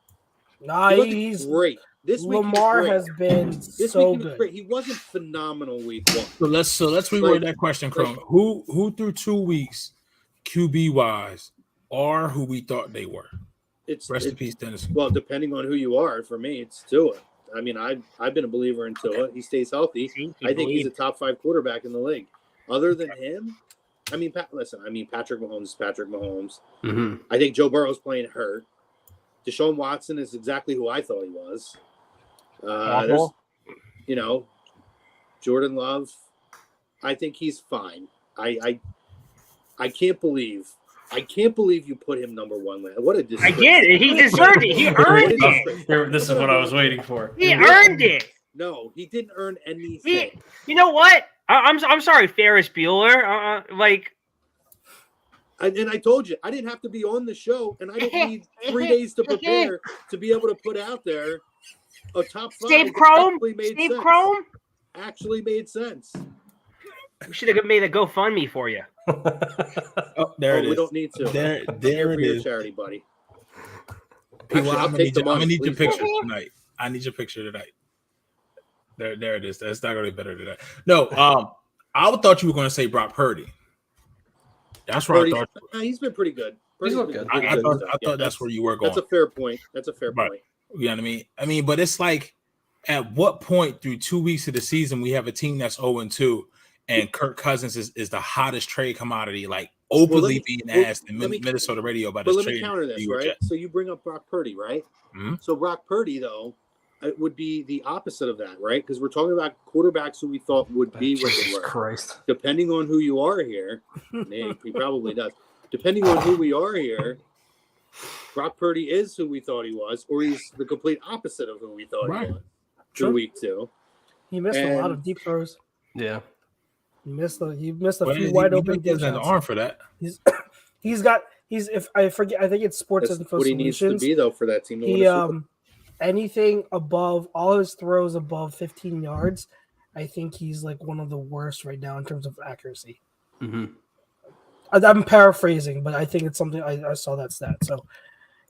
Nah, he's great. This week Lamar he was has been this so week he was good. great. He wasn't phenomenal week 1. So let's reword that question, Chrome. Who through 2 weeks, QB wise, are who we thought they were? Rest in peace, Dennis. Well, depending on who you are, for me, it's Tua. I mean, I've been a believer in Tua. He stays healthy. I think he's a top 5 quarterback in the league. Other than him, I mean, Patrick Mahomes is Patrick Mahomes. Mm-hmm. I think Joe Burrow's playing hurt. Deshaun Watson is exactly who I thought he was. There's, Jordan Love. I think he's fine. I can't believe you put him number 1. What a disgrace. I get it. He deserved it. He earned it. This is what I was waiting for. He earned it. No, he didn't earn anything. You know what? I'm sorry, Ferris Bueller. And I told you, I didn't have to be on the show, and I didn't need 3 days to prepare to be able to put out there a top 5. Steve Chrome? Actually made sense. We should have made a GoFundMe for you. There it is. We don't need to. There it is. Charity, buddy. People, I'm gonna need your picture tonight. I need your picture tonight. There it is. That's not gonna be better than that. No, I thought you were gonna say Brock Purdy. That's where I thought. He's been pretty good. He's looked good. I thought that's where you were going. That's a fair point. Point. You know what I mean? I mean, but it's like, at what point through 2 weeks of the season we have a team that's 0-2, and Kirk Cousins is the hottest trade commodity, like openly being asked in Minnesota radio about his trade. But let me counter this, right? So you bring up Brock Purdy, right? Mm-hmm. So Brock Purdy, though, it would be the opposite of that, right? Because we're talking about quarterbacks who we thought would be what they were. Christ. Depending on who you are here, he probably does. Depending on who we are here, Brock Purdy is who we thought he was, or he's the complete opposite of who we thought he was. Through week 2, he missed a lot of deep throws. Yeah, he missed a few wide open. He doesn't have the arm for that. He's if I forget, I think it's Sports Info what he Solutions. needs to be though for that team. To Anything above all his throws above 15 yards, I think he's like one of the worst right now in terms of accuracy. Mm-hmm. I'm paraphrasing, but I think it's something I saw that stat. So,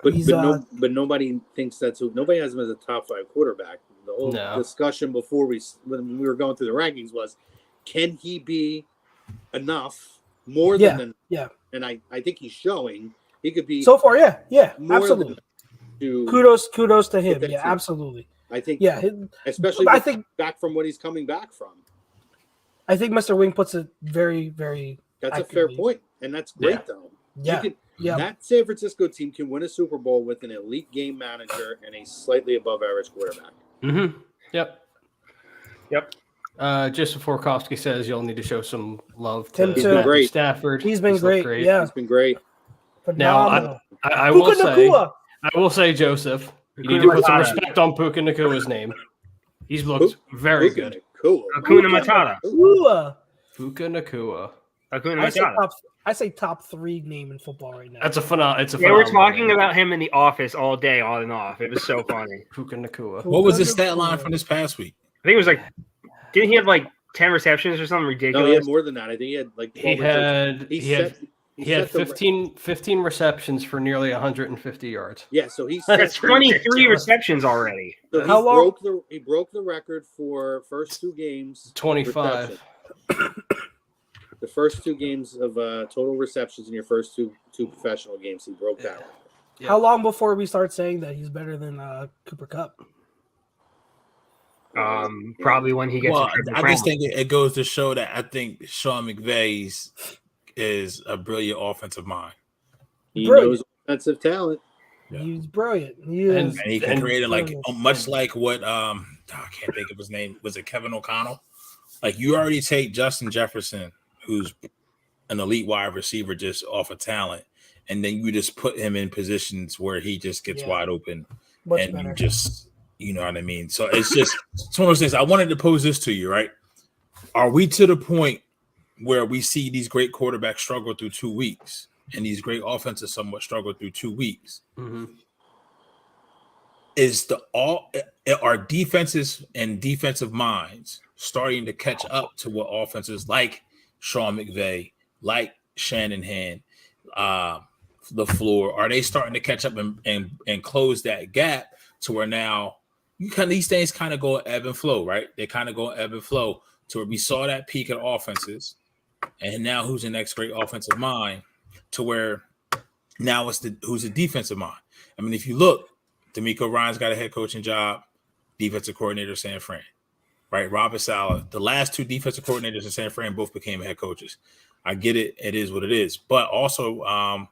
but nobody thinks that's who. Nobody has him as a top 5 quarterback. The whole discussion before when we were going through the rankings was, can he be enough more than And I think he's showing he could be so far. Yeah, absolutely. Kudos to him. Yeah, absolutely. I think. Yeah, especially I think back from what he's coming back from. I think Mr. Wing puts it very, very. That's accurately. A fair point, and that's great though. Yeah. That San Francisco team can win a Super Bowl with an elite game manager and a slightly above average quarterback. Mm-hmm. Yep. Just before Kofsky says you'll need to show some love to Stafford. He's been great. Yeah, he's been great. Phenomenal. Now I will say, Joseph, you need to put some respect on Puka Nakua's name. He's looked very good. Hakuna Matata. Puka Nakua. I say top 3 name in football right now. That's a phenomenal. They were talking about him in the office all day, on and off. It was so funny. Puka Nakua. What was his stat line from this past week? I think it was like, didn't he have like 10 receptions or something ridiculous? No, he had more than that. I think he had like 12 He had 15 receptions for nearly 150 yards. Yeah, so that's 23 receptions already. So he broke the record for first 2 games. 25. The first 2 games of total receptions in your first two professional games, he broke that record. Yeah. How long before we start saying that he's better than Cooper Kupp? Probably when he gets. Well, I just think it goes to show that I think Sean McVay is a brilliant offensive mind. He knows offensive talent. Yeah. He's brilliant. And he can create it like much like what I can't think of his name. Was it Kevin O'Connell? Like you already take Justin Jefferson, who's an elite wide receiver just off of talent, and then you just put him in positions where he just gets wide open, and better. You know what I mean? So it's just it's one of those things. I wanted to pose this to you, right? Are we to the point where we see these great quarterbacks struggle through 2 weeks and these great offenses somewhat struggle through 2 weeks? Mm-hmm. Are defenses and defensive minds starting to catch up to what offenses like Sean McVay, like Shanahan, LaFleur, are they starting to catch up and close that gap to where now these things kind of go ebb and flow, right? They kind of go ebb and flow to where we saw that peak in offenses, and now who's the next great offensive mind? To where now it's who's the defensive mind. I mean, if you look, D'Amico Ryan's got a head coaching job, defensive coordinator San Fran, right? Robert Saleh, the last two defensive coordinators in San Fran both became head coaches. I get it; it is what it is. But also, I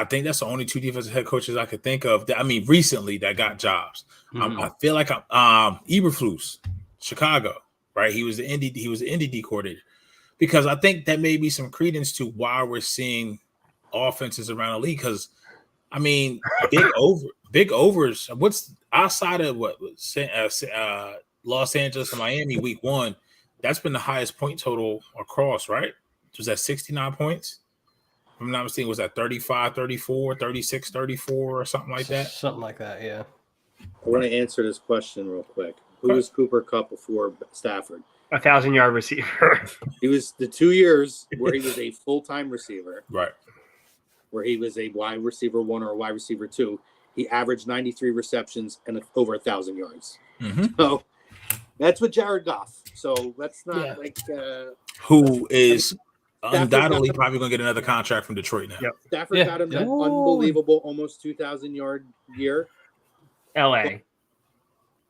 think that's the only two defensive head coaches I could think of. Recently that got jobs. I feel like Eberflus, Chicago, right? He was the Indy D coordinator, because I think that may be some credence to why we're seeing offenses around the league. Because big overs. What's outside of Los Angeles and Miami week 1? That's been the highest point total across, right? Was that 69 points? If I'm not mistaken, was that 35, 34, 36, 34, or something like that? Something like that, yeah. I want to answer this question real quick. Who was Cooper Kupp before Stafford? 1,000-yard receiver. He was the 2 years where he was a full-time receiver. Right. Where he was a wide receiver 1 or a wide receiver 2. He averaged 93 receptions and over 1,000 yards. Mm-hmm. So that's with Jared Goff. So let's not who is undoubtedly probably going to get another contract from Detroit now. Yep. Stafford got him that unbelievable almost 2,000-yard year. LA.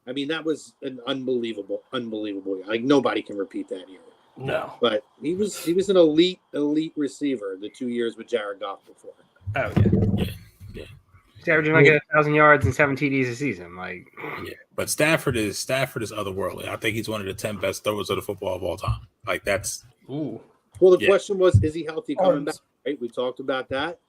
I mean, that was an unbelievable year. Like, nobody can repeat that year. No. But he was an elite receiver the 2 years with Jared Goff before. Oh yeah. He's averaging like 1,000 yards and 7 TDs a season. Like, yeah. But Stafford is otherworldly. I think he's one of the 10 best throwers of the football of all time. Like, that's Ooh. Well, the question was, is he healthy coming back? Right? We talked about that.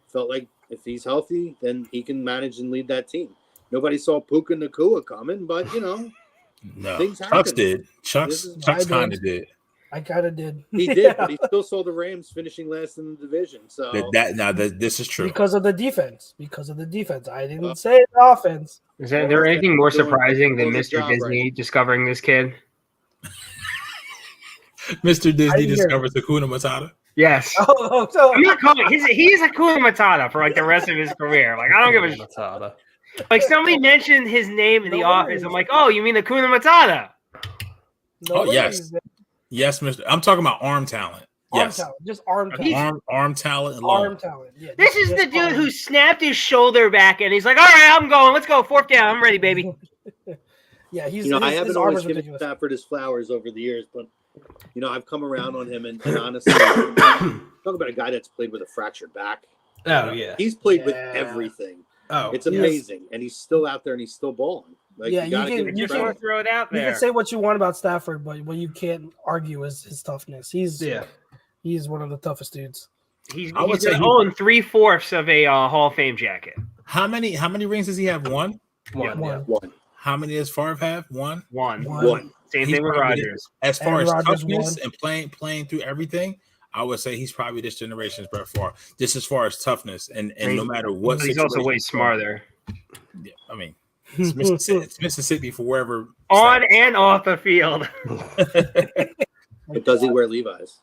Felt like if he's healthy, then he can manage and lead that team. Nobody saw Puka Nacua coming, but no, things happen. Chucks did. Chucks kind of did. I kind of did. He did, but he still saw the Rams finishing last in the division. So this is true because of the defense. I didn't say the offense. Is there anything more surprising than Mr. Disney discovering this kid? Mr. Disney discovers Hakuna Matata. Yes. I'm not calling. He is Hakuna Matata for like the rest of his career. Like, I don't give a shit. Like, somebody mentioned his name in the office. I'm like, oh, you mean Hakuna Matata? Yes, Mr. I'm talking about arm talent. Just arm talent. Arm talent and arm talent. Yeah, this is the dude who snapped his shoulder back and he's like, all right, I'm going. Let's go. 4th down. I'm ready, baby. Yeah, he's. I haven't always given Stafford his flowers over the years, but I've come around on him and honestly, talk about a guy that's played with a fractured back. Oh yeah, he's played with everything. Oh, it's amazing, and he's still out there and he's still balling. Like, you can throw it out there. You can say what you want about Stafford, but what you can't argue is his toughness. He's one of the toughest dudes. He's going to own 3/4 of a Hall of Fame jacket. How many rings does he have? One. How many does Favre have? One. Same thing with Rodgers. As far as toughness and playing through everything, I would say he's probably this generation's Brett Favre. Just as far as toughness and no matter what. He's also way smarter. Yeah, I mean, it's Mississippi for wherever on and off the field. But does he wear Levi's?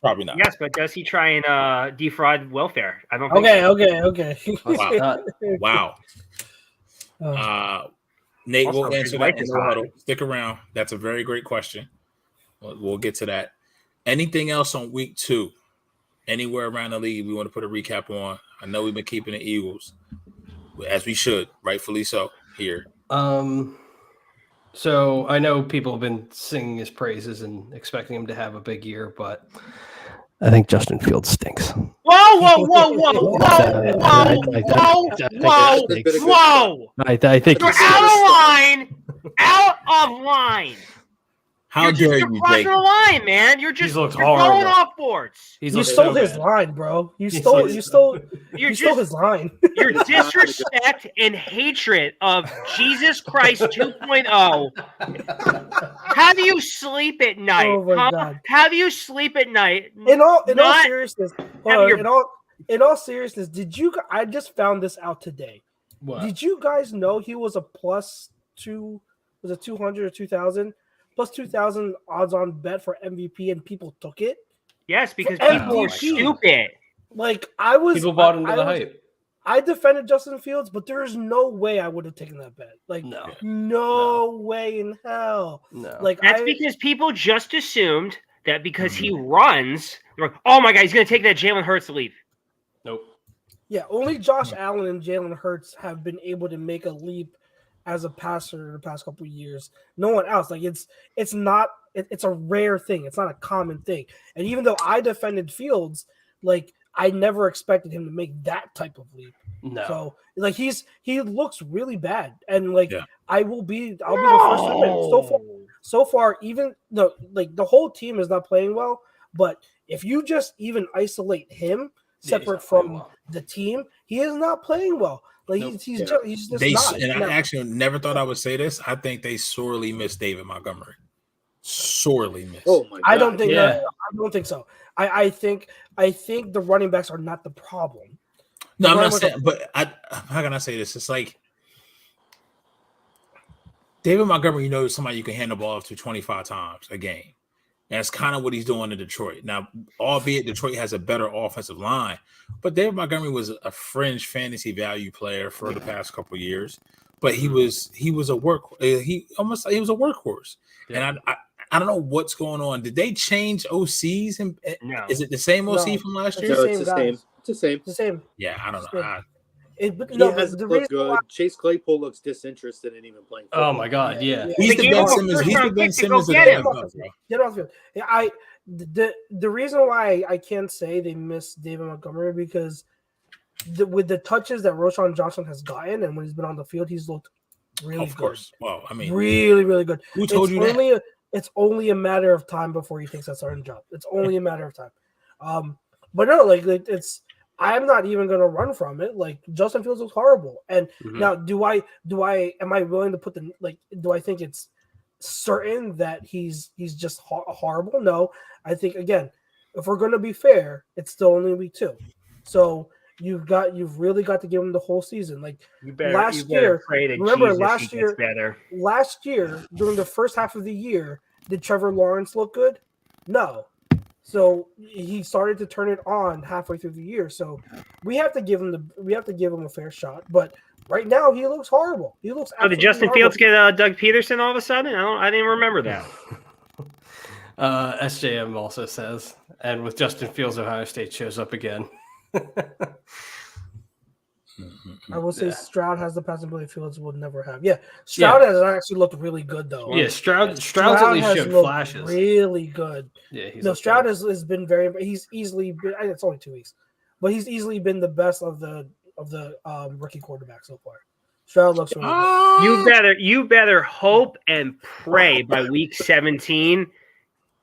Probably not. Yes, but does he try and defraud welfare? I don't. Okay. Wow. Nate will answer that in the huddle. Stick around. That's a very great question. We'll get to that. Anything else on week 2? Anywhere around the league we want to put a recap on? I know we've been keeping the Eagles, as we should, rightfully so, here. So I know people have been singing his praises and expecting him to have a big year, but I think Justin Fields stinks. Whoa! I think you're out of line. How dare you, Jake? You're line, man. You're just going off boards. You stole his line, bro. You stole his line. Your disrespect and hatred of Jesus Christ 2.0. How do you sleep at night? Oh my God. How do you sleep at night? In all seriousness, in all seriousness, I just found this out today. What? Did you guys know he was a +2? Was it 200 or 2,000? +2,000 odds-on bet for MVP, and people took it. Yes, because people are stupid. Like, I was, people bought into the hype. I defended Justin Fields, but there is no way I would have taken that bet. Like, no way in hell. No. Like That's because people just assumed that because he runs, they're like, oh my God, he's going to take that Jalen Hurts leap. Nope. Yeah, only Josh Allen and Jalen Hurts have been able to make a leap as a passer in the past couple of years. No one else. Like it's a rare thing. It's not a common thing. And even though I defended Fields, like I never expected him to make that type of leap. No. So like he looks really bad. And like I'll be the first to admit so far, even though like the whole team is not playing well, but if you just even isolate him separate from the team, he is not playing well. Like he's just not. And I actually never thought I would say this. I think they sorely miss David Montgomery. Sorely miss. Oh my God. I don't think I don't think so. I think the running backs are not the problem. No, I'm not saying, but how can I say this? It's like David Montgomery, is somebody you can hand the ball off to 25 times a game. And that's kind of what he's doing in Detroit. Now, albeit Detroit has a better offensive line, but David Montgomery was a fringe fantasy value player for the past couple of years. But he was a was a workhorse. Yeah. And I don't know what's going on. Did they change OCs? And No. Is it the same OC from last year? No, it's the same. It's the same. Yeah, I don't know. The reason good. Chase Claypool looks disinterested in even playing football. Oh my God, yeah. He's the Ben Simmons. He's the Ben Simmons of the NFL, bro. Get off field. The reason why I can't say they miss David Montgomery because with the touches that Roschon Johnson has gotten and when he's been on the field, he's looked really good. Of course. Well, I mean, really, really good. Who told you that? It's only a matter of time before he takes that starting job. It's only a matter of time. But no, like it's. I'm not even going to run from it. Like Justin Fields looks horrible. And now am I willing to put do I think it's certain that he's just horrible? No, I think again, if we're going to be fair, it's still only week 2. So you've really got to give him the whole season. Like last year during the first half of the year, did Trevor Lawrence look good? No. So he started to turn it on halfway through the year. So we have to give him a fair shot. But right now he looks horrible. He looks. Oh, did Justin Fields get Doug Peterson all of a sudden? I didn't remember that. SJM also says, and with Justin Fields, Ohio State shows up again. I will say Stroud has the passability Fields will never have. Yeah, Stroud has actually looked really good though. Yeah, Stroud's at least showed flashes. Really good. Yeah, Stroud has been very. He's easily been. It's only 2 weeks, but he's easily been the best of the rookie quarterback so far. Stroud looks really good. You better hope and pray by week 17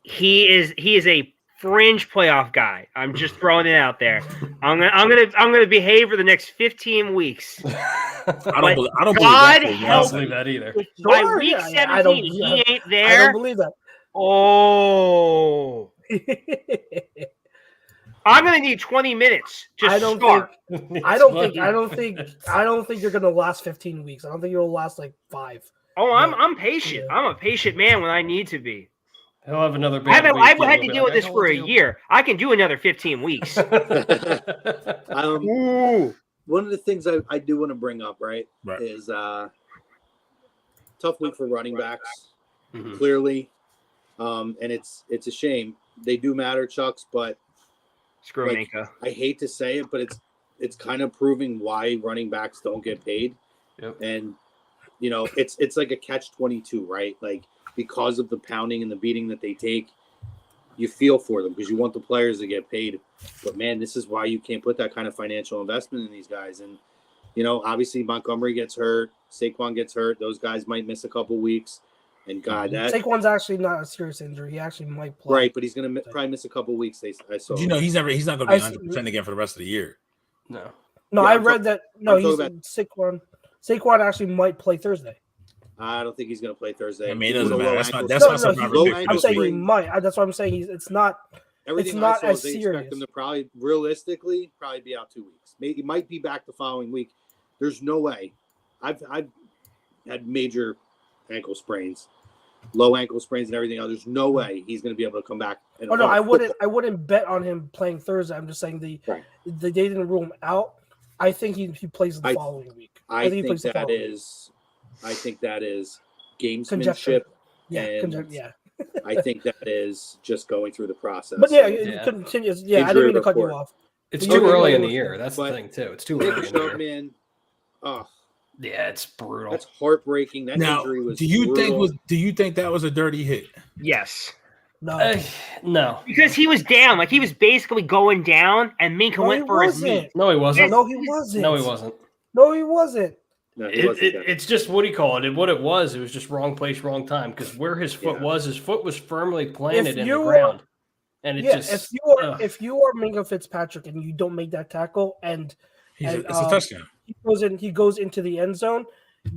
he is a fringe playoff guy. I'm just throwing it out there. I'm gonna behave for the next 15 weeks. I don't believe that either. By week 17, he ain't there. I don't believe that. Oh, I'm gonna need 20 minutes. I don't think you're gonna last 15 weeks. I don't think you'll last like 5. Oh, I'm patient. Yeah. I'm a patient man when I need to be. He'll have another. I've had to deal with this for a year. I can do another 15 weeks. One of the things I do want to bring up, right. is tough week for running backs, clearly, and it's a shame. They do matter, Chucks, but screw Minka. I hate to say it, but it's kind of proving why running backs don't get paid. Yep. And it's like a catch-22, right? Like, because of the pounding and the beating that they take, you feel for them because you want the players to get paid. But, man, this is why you can't put that kind of financial investment in these guys. And, obviously Montgomery gets hurt. Saquon gets hurt. Those guys might miss a couple weeks. And, God, Saquon's actually not a serious injury. He actually might play. Right, but he's going to probably miss a couple weeks. I saw. He's not going to be 100% again for the rest of the year. No, I read that. No, Saquon actually might play Thursday. I don't think he's going to play Thursday. I mean, it doesn't matter. That's not something ridiculous. I'm saying he might. That's what I'm saying. It's not. Everything it's not I saw, as they serious. expect him to probably be out 2 weeks. Maybe he might be back the following week. There's no way. I've had major ankle sprains, low ankle sprains, and everything else. There's no way he's going to be able to come back. I wouldn't bet on him playing Thursday. I'm just saying they didn't rule him out. I think he plays the following week. I think plays the that following is. I think that is gamesmanship. Conjecture. Yeah, and yeah. I think that is just going through the process. But yeah, it continues. Yeah, I didn't mean to cut you off. It's too early in the year. That's the thing too. It's too early in the year. Man, yeah, it's brutal. That's heartbreaking. That Now, injury was. do you brutal. think that was a dirty hit? Yes. No. No. Because he was down. Like, he was basically going down, and Minka went for his knee. No, he wasn't. No, he wasn't. No, he wasn't. No, he wasn't. No, It's just what do you call it? What it was just wrong place, wrong time. Because where his foot was, his foot was firmly planted in the ground, and it just. If you are Minka Fitzpatrick and you don't make that tackle, and it's a touchdown. He goes into the end zone,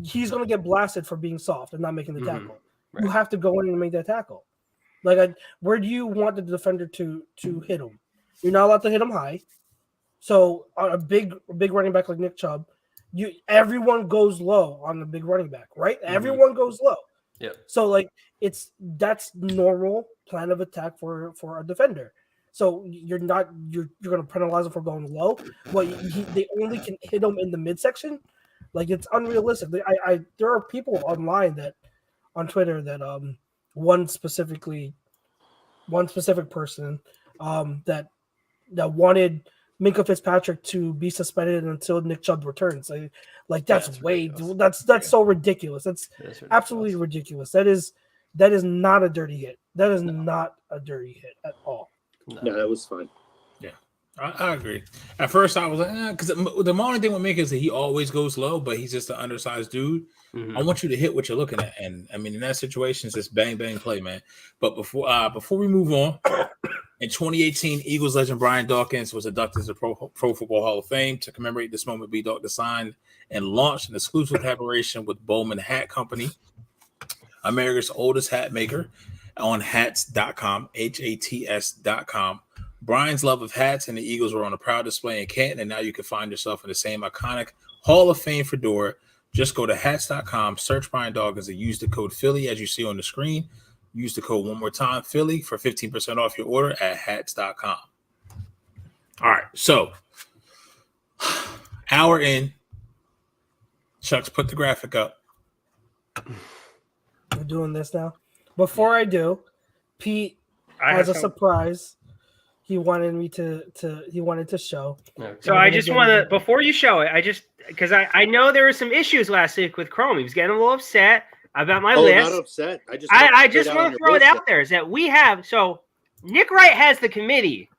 he's going to get blasted for being soft and not making the tackle. Right. You have to go in and make that tackle. Like, where do you want the defender to hit him? You're not allowed to hit him high. So on a big running back like Nick Chubb, everyone goes low on the big running back, right? Mm-hmm. Everyone goes low. Yeah. So like that's normal plan of attack for a defender. So you're going to penalize him for going low. They only can hit him in the midsection. Like, it's unrealistic. There are people online on Twitter that one specific person that wanted Minka Fitzpatrick to be suspended until Nick Chubb returns. That's so ridiculous. That's absolutely ridiculous. That is not a dirty hit. That is not a dirty hit at all. No, that was fine. Yeah, I agree. At first, I was like, because the only thing with Minka is that he always goes low, but he's just an undersized dude. Mm-hmm. I want you to hit what you're looking at, and I mean, in that situation, it's just bang bang play, man. But before we move on, in 2018, Eagles legend Brian Dawkins was inducted to the Pro Football Hall of Fame. To commemorate this moment, B. Dawkins signed and launched an exclusive collaboration with Bowman Hat Company, America's oldest hat maker, on hats.com, HATS.com. Brian's love of hats and the Eagles were on a proud display in Canton, and now you can find yourself in the same iconic Hall of Fame fedora. Just go to hats.com, search Brian Dawkins, and use the code Philly as you see on the screen. Use the code one more time, Philly, for 15% off your order at hats.com. All right, so hour in. Chuck's put the graphic up. We're doing this now. Before I do, Pete has a surprise. He wanted me to show. So I just want to, before you show it, because I know there were some issues last week with Chrome. He was getting a little upset about my list. Not upset. I just want to throw it out there is that we have, so Nick Wright has the committee.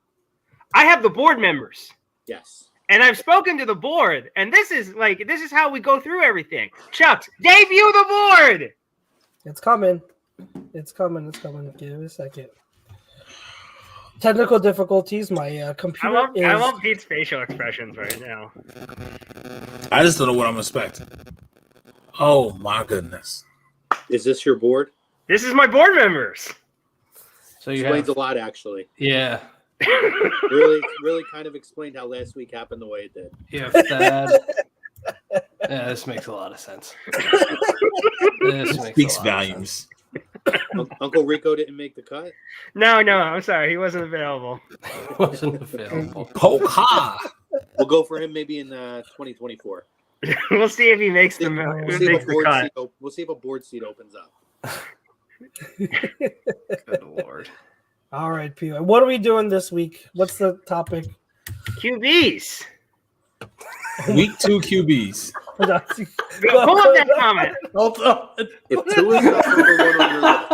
I have the board members. Yes. And I've spoken to the board, and this is how we go through everything. Chuck, debut the board. It's coming. Give it a second. Technical difficulties. My computer I love Pete's facial expressions right now. I just don't know what I'm expecting. Oh, my goodness. Is this your board? This is my board members. So you explains a lot, actually. Yeah. really kind of explained how last week happened the way it did. Yeah, this makes a lot of sense. This speaks volumes. Uncle Rico didn't make the cut? No, I'm sorry. He wasn't available. Poke ha! We'll go for him maybe in 2024. We'll see if he makes the cut. We'll see if a board seat opens up. Good Lord. All right, P. What are we doing this week? What's the topic? QBs. Week 2 QBs. Pull up that comment. Hold on. If 2 is not number 1 on your list.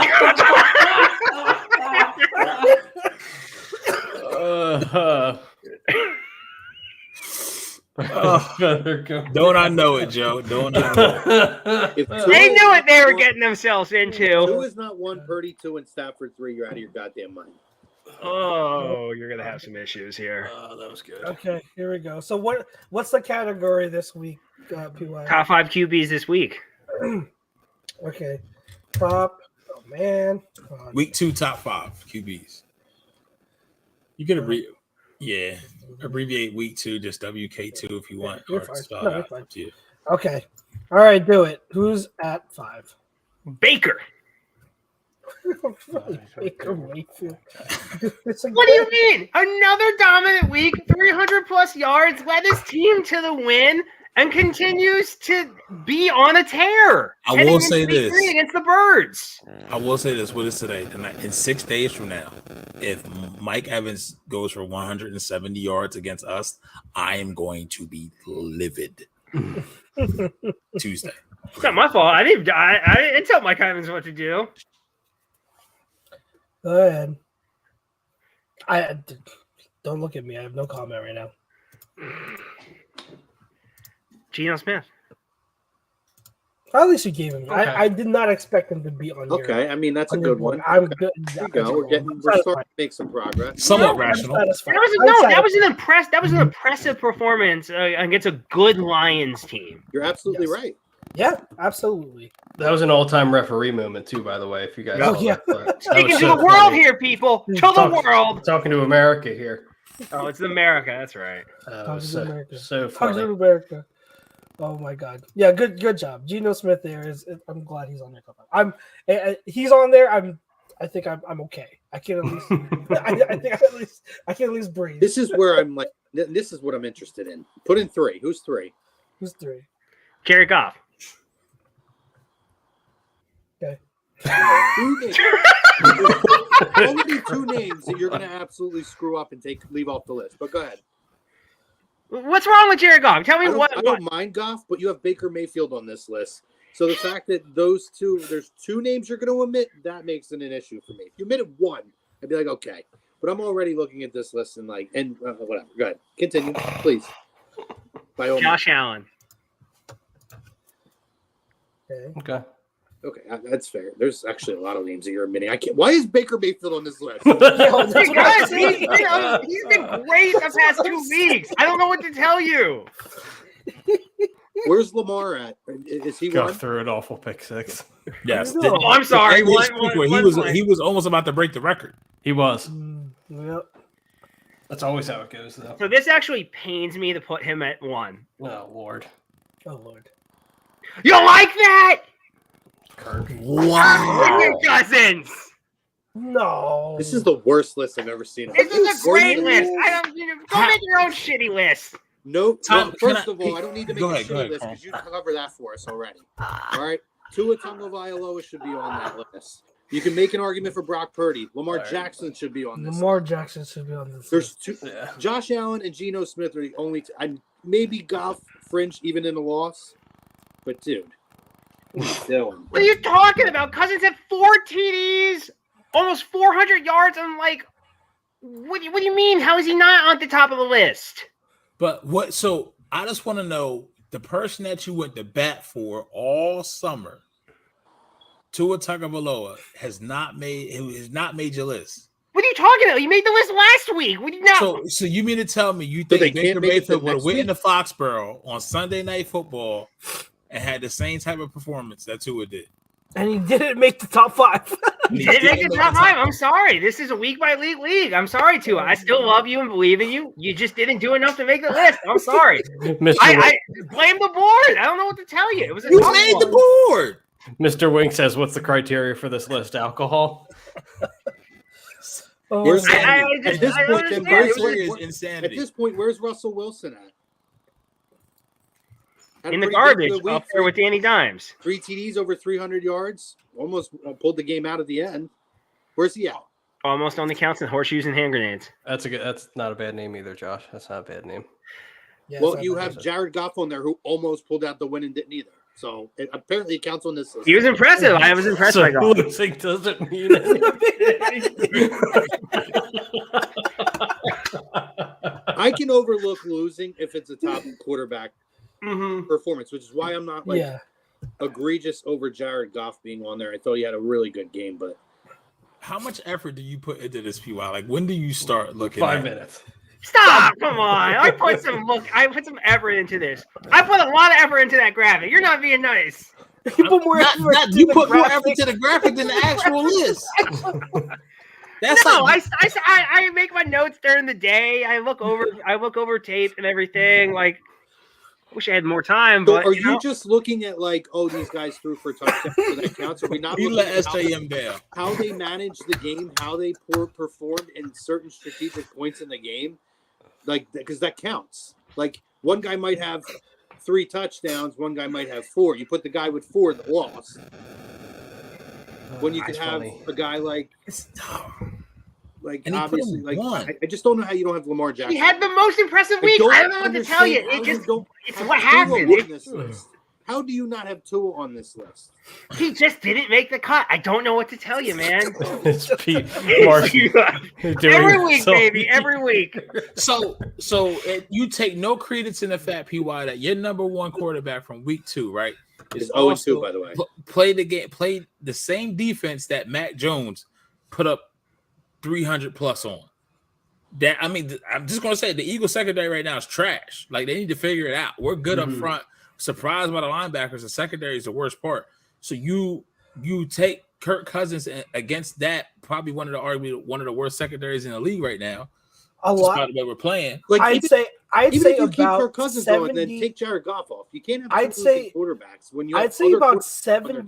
Don't I know it, Joe? Don't I know it? They knew what they were getting themselves into. 2 is not 1, Purdy 2, and Stafford 3. You're out of your goddamn mind. Oh, you're gonna have some issues here. Oh, that was good. Okay, here we go. So what's the category this week, PY? Top 5 QBs this week. Okay. Oh man. Week 2 top 5 QBs. You can abbreviate week 2, just WK2 if you want. You're or fine. spell No, it you're out. fine. To you. Okay. All right, do it. Who's at 5? Baker. Baker Mayfield. What do you mean? Another dominant week, 300+ plus yards, led his team to the win, and continues to be on a tear. I will say Week 3 this against the Birds. I will say this. What is today? In 6 days from now, if Mike Evans goes for 170 yards against us, I am going to be livid. Tuesday. It's not my fault. I didn't tell Mike Evans what to do. Go ahead. I don't look at me. I have no comment right now. Geno Smith. At least you gave him. Okay. I did not expect him to be on here. Okay, I mean that's a good one. I'm Okay. good. There you go. We're starting to make some progress. Somewhat rational. That was an impressive performance against a good Lions team. You're absolutely right. Yeah, absolutely. That was an all-time referee moment too, by the way. If you guys, Oh, saw yeah. that. Speaking to the world here, people. To the world. Talking to America here. Oh, it's America. That's right. So Talk funny. to America. Oh my God. Yeah, good job. Geno Smith there is. I'm glad he's on there. He's on there. I think I'm okay. I can at least. I can at least breathe. This is where I'm like. This is what I'm interested in. Put in 3. Who's 3? Who's 3? Jared Goff. Okay. Only 2 names that you're going to absolutely screw up and leave off the list. But go ahead. What's wrong with Jared Goff? Tell me I don't mind Goff, but you have Baker Mayfield on this list. So the fact that there's 2 names you're going to omit, that makes it an issue for me. If you omitted 1, I'd be like, okay. But I'm already looking at this list and whatever. Go ahead. Continue, please. By all Josh Allen. Okay. Okay, that's fair. There's actually a lot of names that you're omitting. I can't. Why is Baker Mayfield on this list? Because he's been great the past 2 weeks. I don't know what to tell you. Where's Lamar at? Is he Go one? through an awful pick 6. Yes. Oh, I'm sorry. He was almost about to break the record. He was. Yep. That's always how it goes, though. So this actually pains me to put him at 1. Oh Lord. Oh Lord. You like that? Kirk. Wow. Your cousins. No. This is the worst list I've ever seen. This is a great list. Go make your own shitty list. No. Tom, First of all, I don't need to make go a ahead, shitty list because you cover that for us already. All right. Tua Tagovailoa should be on that list. You can make an argument for Brock Purdy. Lamar Jackson should be on this. Lamar Jackson should be on this. There's 2. Yeah. Josh Allen and Geno Smith are the only 2. Maybe Goff fringe even in the loss. But dude, what are you talking about? Cousins had 4 TDs, almost 400 yards. I'm like, what do you mean? How is he not on the top of the list? But what? So I just want to know the person that you went to bat for all summer. Tua Tagovailoa has not made your list. What are you talking about? You made the list last week. What do you know? So you mean to tell me you think Baker Mayfield would have went into Foxborough on Sunday Night Football and had the same type of performance that Tua did? And he didn't make the top 5. He didn't make the top 5. I'm sorry. This is a week by week league. I'm sorry, Tua. I still love you and believe in you. You just didn't do enough to make the list. I'm sorry. I blame the board. I don't know what to tell you. It was you made the board. Mr. Wink says, "What's the criteria for this list? Alcohol." At this point, where's Russell Wilson at? In the garbage, up there with Danny Dimes. 3 TDs over 300 yards. Almost pulled the game out at the end. Where's he at? Almost only counts in horseshoes and hand grenades. That's not a bad name either, Josh. That's not a bad name. Yeah, well, you have Jared Goff on there who almost pulled out the win and didn't either. So apparently it counts on this list. He was impressive. I was impressed by Goff. Losing doesn't mean anything. I can overlook losing if it's a top quarterback performance, which is why I'm not egregious over Jared Goff being on there. I thought he had a really good game, but how much effort do you put into this, PY? Like, when do you start looking? 5 minutes. Stop! Come on! I put some effort into this. I put a lot of effort into that graphic. You're not being nice. You put more effort to the graphic than the actual list. That's I make my notes during the day. I look over tape and everything. Like, wish I had more time. So but are you just looking at like, oh, these guys threw for touchdowns, so that counts? Are we not? You let SJM down. How they managed the game, how they performed in certain strategic points in the game. like because that counts. Like one guy might have 3 touchdowns, one guy might have 4. You put the guy with 4 that lost. When you can have a guy like and obviously like I just don't know how you don't have Lamar Jackson. He had the most impressive week. I don't know what to tell you. It's what happened. How do you not have Tua on this list? He just didn't make the cut. I don't know what to tell you, man. It's Pete Martin. Every week, baby. Every week. So you take no credence in the fact, PY, that your number 1 quarterback from week 2, right? Is 0-2, by the way. Played the same defense that Mac Jones put up 300 plus on. That I'm just gonna say the Eagles secondary right now is trash. Like they need to figure it out. We're good up front. Surprised by the linebackers. The secondary is the worst part. So you take Kirk Cousins against that, probably one of the worst secondaries in the league right now. A lot. By the way we're playing. Like I'd say if you about keep Kirk Cousins 70, on, then take Jared Goff off. You can't have quarterbacks when you. I'd say about 7.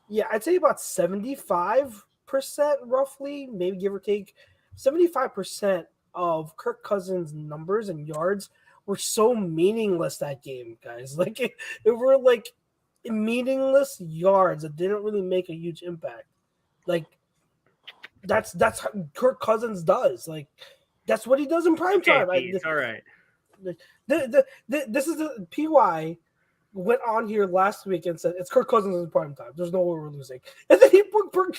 Yeah, I'd say about 75% roughly, maybe give or take. 75% of Kirk Cousins' numbers and yards were so meaningless that game, guys. Like it were like meaningless yards that didn't really make a huge impact. Like that's how Kirk Cousins does. Like that's what he does in prime time. It's all right. This is the PY went on here last week and said it's Kirk Cousins in prime time. There's no way we're losing. And then he put Kirk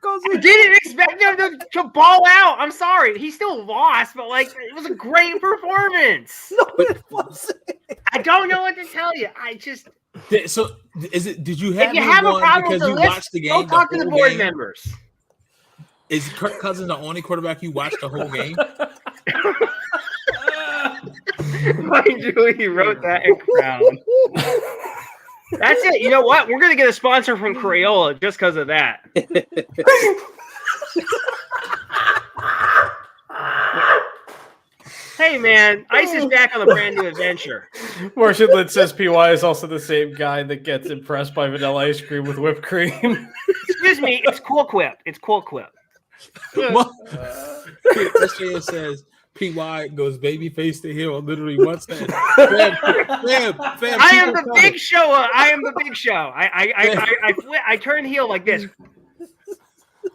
Cousins. I didn't expect him to ball out. I'm sorry. He still lost, but like it was a great performance. No, it wasn't. I don't know what to tell you. I just so is it? Did you have? If you have a problem with because the you list, watched the game? go talk to the board game? members. Is Kirk Cousins the only quarterback you watched the whole game? Mind you, he wrote that in Crown. That's it. You know what? We're gonna get a sponsor from Crayola just because of that. Hey man, Ice is back on a brand new adventure. Martian Lynn says PY is also the same guy that gets impressed by vanilla ice cream with whipped cream. Excuse me, it's Cool Quip. It's Cool Quip. SJ says PY goes babyface to heel literally once said. Fam, I am the big show. I am the big show. I turn heel like this.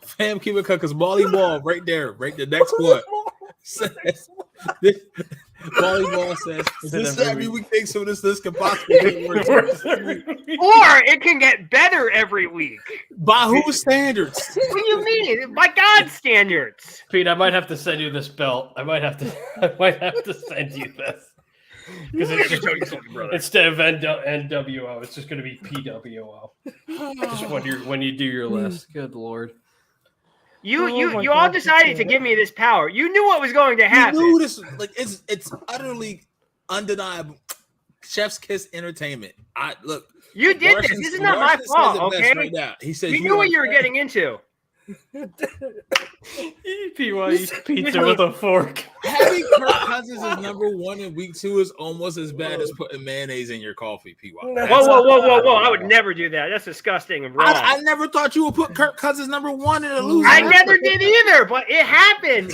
Fam, keep it cut because volleyball right there, right the next one. Volleyball says this every week thinks so this could possibly get worse. Or it can get better every week. By whose standards? What do you mean? By God's standards. Pete, I might have to send you this belt. I might have to send you this. Because instead of NWO, it's just going to be PWO. Just when you do your list. Good Lord. You all decided to give me this power. You knew what was going to happen. You knew this, like it's utterly undeniable. Chef's kiss entertainment. Look. You did this. This is not my fault. Okay. Right now. He says you knew what you were getting into. PY eats pizza with a fork. Having Kirk Cousins as number 1 in week 2 is almost as bad as putting mayonnaise in your coffee, PY. Whoa. I would never do that. That's disgusting and wrong. I never thought you would put Kirk Cousins number 1 in a loser. I never did either, but it happened.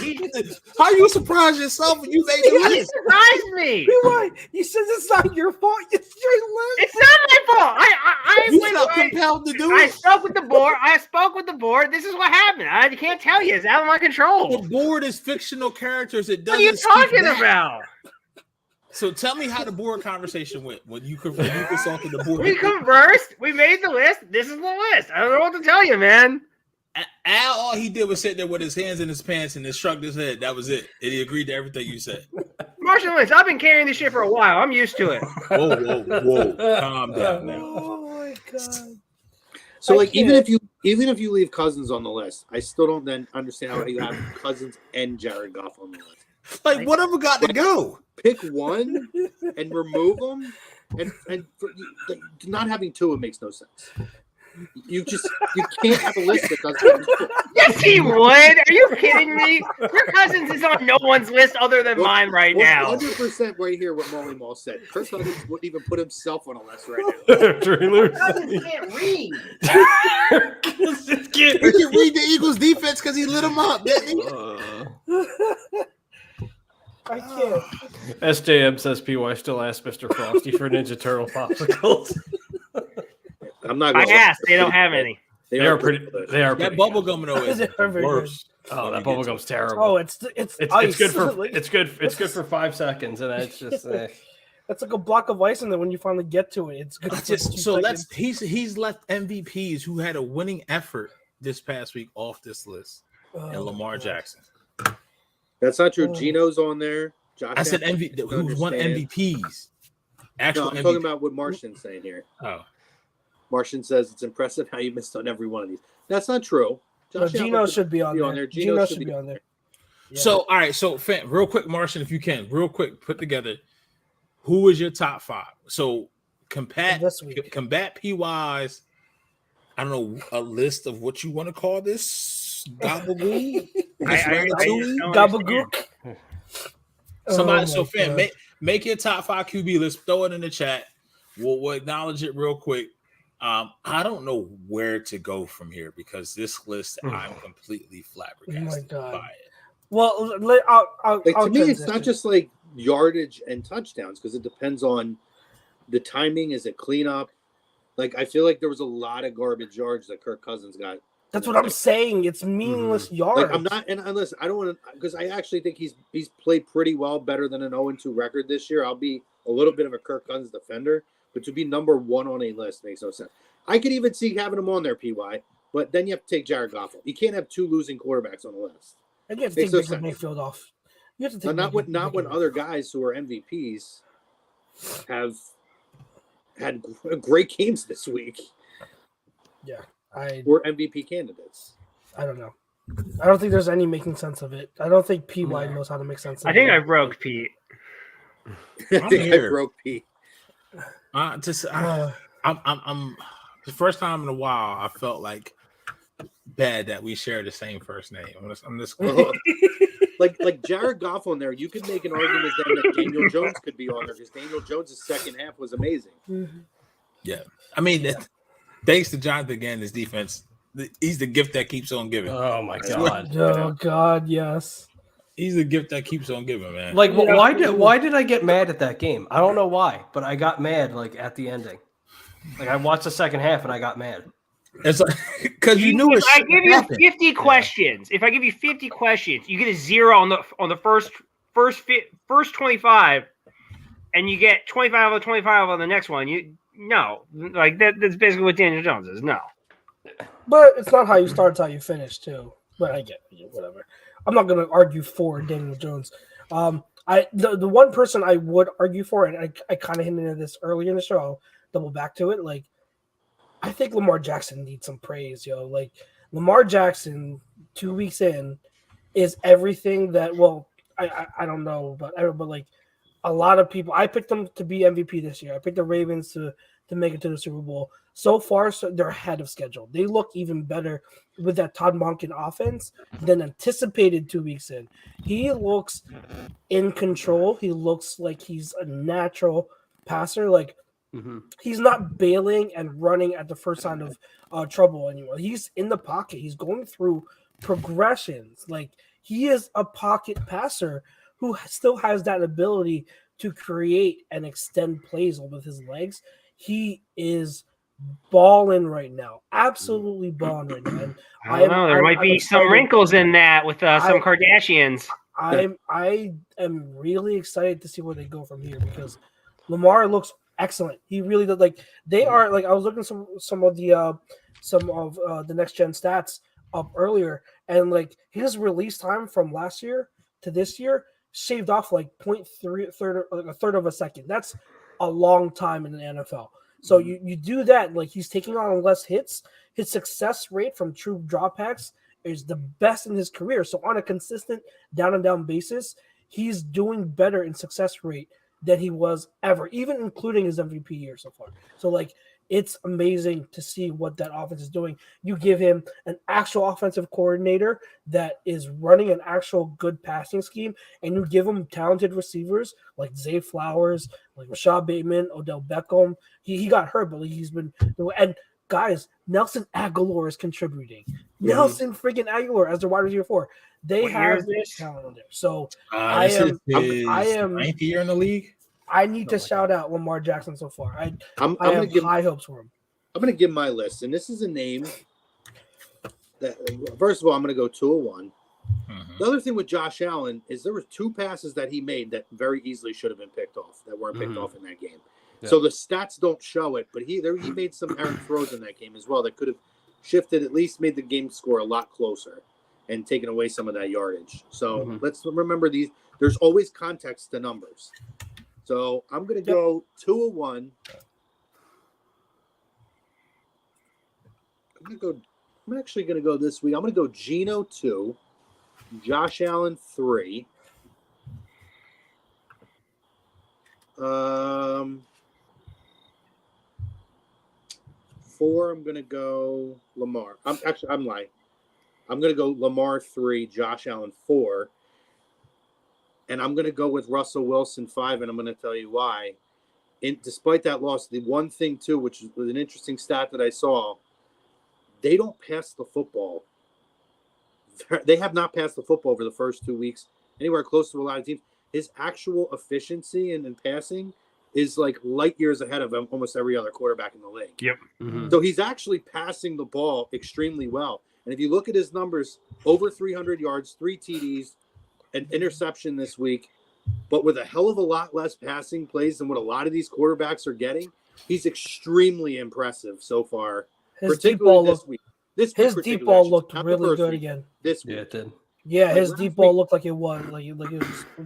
How you surprised yourself when you made the list? He surprised me. PY, you said it's not your fault. It's your list. It's not my fault. I felt compelled to do it. I spoke with the board. This is what happened. I can't tell you. It's out of my control. The board is fictional characters. It doesn't. What are you talking about? So tell me how the board conversation went when you consulted the board. We conversed. We made the list. This is the list. I don't know what to tell you, man. Al, all he did was sit there with his hands in his pants and then shrugged his head. That was it. And he agreed to everything you said. Martian Lynch, I've been carrying this shit for a while. I'm used to it. Whoa. Calm down now. Oh my God. So like even if you leave Cousins on the list, I still don't then understand how you have Cousins and Jared Goff on the list. Like whatever got to go. Pick one and remove them, and not having Tua makes no sense. You can't have a list that doesn't. Yes, he would. Are you kidding me? Your Cousins is on no one's list other than mine right now. 100% right here. What Molly Mall said. Kirk Cousins wouldn't even put himself on a list right now. Cousins can't read. He can read the Eagles' defense because he lit them up, didn't he? I can't. SJM says PY still asks Mr. Frosty for Ninja Turtle popsicles. I'm not. I asked. They don't have any. They are pretty. They are that pretty bubble gum though is They're very worse. Oh, that bubble gum's terrible. Oh, it's ice. good for it's good for 5 seconds, and it's just. That's like a block of ice, and then when you finally get to it, it's good. He's left MVPs who had a winning effort this past week off this list, and Lamar Jackson. That's not true. Gino's on there. Josh I said who's won MVPs. No, I'm talking about what Martian's saying here. Oh, Martian says it's impressive how you missed on every one of these. That's not true. Gino should be on there. Gino should be on there. Yeah. So, all right. So, real quick, Martian, if you can, real quick, put together who is your top 5. So, combat PY's, I don't know, a list of what you want to call this gabagool. Gabagook. Somebody, make your top 5 QB list. Throw it in the chat. We'll acknowledge it real quick. I don't know where to go from here because this list, I'm completely flabbergasted by it. Well, to me, it's not just like yardage and touchdowns because it depends on the timing. Is it cleanup? Like, I feel like there was a lot of garbage yards that Kirk Cousins got. That's what I'm saying. It's meaningless yards. Like, I'm not, and unless I don't want to, because I actually think he's played pretty well, better than an 0-2 record this year. I'll be a little bit of a Kirk Cousins defender. But to be number 1 on a list makes no sense. I could even see having him on there, PY, but then you have to take Jared Goff. You can't have 2 losing quarterbacks on the list. And you have to take Baker Mayfield off. You have to take not when other guys who are MVPs have had great games this week. Yeah, or MVP candidates. I don't know. I don't think there's any making sense of it. I don't think PY knows how to make sense of it. I think I broke Pete. I think I broke Pete. I'm the first time in a while I felt like bad that we share the same first name. I'm just like Jared Goff on there. You could make an argument then that Daniel Jones could be on there because Daniel Jones' second half was amazing. Yeah, I mean, thanks to Jonathan again, his defense. He's the gift that keeps on giving. Oh my god! Oh god, yes. He's the gift that keeps on giving, man. Like, why did I get mad at that game? I don't know why, but I got mad like at the ending. Like, I watched the second half and I got mad. It's like because you knew it. I give you 50 questions. If I give you 50 questions, you get a 0 on the first 25, and you get 25 out of 25 on the next one. That's basically what Daniel Jones is. No, but it's not how you start; it's how you finish too. But I get whatever. I'm not going to argue for Daniel Jones. The one person I would argue for, and I kind of hinted at this earlier in the show, I'll double back to it. Like, I think Lamar Jackson needs some praise, yo. Like, Lamar Jackson, 2 weeks in, is everything that. Well, I don't know, but like a lot of people, I picked them to be MVP this year. I picked the Ravens to make it to the Super Bowl. So far, they're ahead of schedule. They look even better with that Todd Monken offense than anticipated 2 weeks in. He looks in control. He looks like he's a natural passer. Like, he's not bailing and running at the first sign of trouble anymore. He's in the pocket. He's going through progressions. Like, he is a pocket passer who still has that ability to create and extend plays with his legs. He is balling right now, absolutely balling right now. And I don't know. There might be some wrinkles in that with some Kardashians. I am really excited to see where they go from here because Lamar looks excellent. He really does. Like, they are like, I was looking some of the next gen stats up earlier, and like his release time from last year to this year shaved off like 0.3 a third of a second. That's a long time in the NFL. So you do that, like, he's taking on less hits. His success rate from true dropbacks is the best in his career. So on a consistent down and down basis, he's doing better in success rate than he was ever, even including his MVP year so far. So like, it's amazing to see what that offense is doing. You give him an actual offensive coordinator that is running an actual good passing scheme, and you give him talented receivers like Zay Flowers, like Rashad Bateman, Odell Beckham. He got hurt, but he's been – and guys, Nelson Aguilar is contributing. Nelson freaking Aguilar as their wide receiver 4. They have talent on there. So I this am 9th year in the league. I need to shout out Lamar Jackson so far. I have high hopes for him. I'm going to give my list, and this is a name that, first of all, I'm going to go 2-1. The other thing with Josh Allen is there were 2 passes that he made that very easily should have been picked off, that weren't picked off in that game. Yeah. So the stats don't show it, but he made some errant throws in that game as well that could have shifted, at least made the game score a lot closer and taken away some of that yardage. So let's remember these. There's always context to numbers. So I'm going to go 2-1. I'm actually going to go this week. I'm going to go Geno 2, Josh Allen 3. 4, I'm going to go Lamar. I'm lying. I'm going to go Lamar 3, Josh Allen 4. And I'm going to go with Russell Wilson 5, and I'm going to tell you why. Despite that loss, the one thing, too, which was an interesting stat that I saw, they don't pass the football. They have not passed the football over the first 2 weeks, anywhere close to a lot of teams. His actual efficiency in passing is like light years ahead of almost every other quarterback in the league. Yep. So he's actually passing the ball extremely well. And if you look at his numbers, over 300 yards, 3 TDs, an interception this week, but with a hell of a lot less passing plays than what a lot of these quarterbacks are getting, he's extremely impressive so far, particularly this week. His deep ball looked really good again. This week. Yeah, it did. Yeah, his deep ball looked like it was. Like it was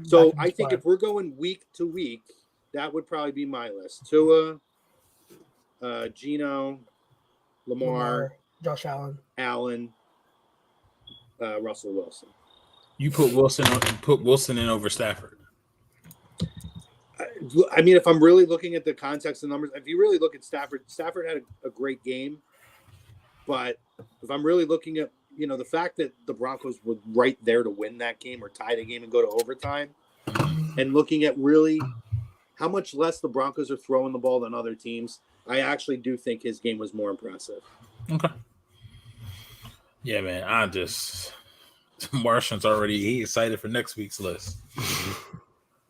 so I think if we're going week to week, that would probably be my list. Tua, Geno, Lamar, Josh Allen, Russell Wilson. You put Wilson in over Stafford. I mean, if I'm really looking at the context of numbers, if you really look at Stafford had a great game. But if I'm really looking at, the fact that the Broncos were right there to win that game or tie the game and go to overtime, and looking at really how much less the Broncos are throwing the ball than other teams, I actually do think his game was more impressive. Okay. Yeah, man. Martian's already excited for next week's list.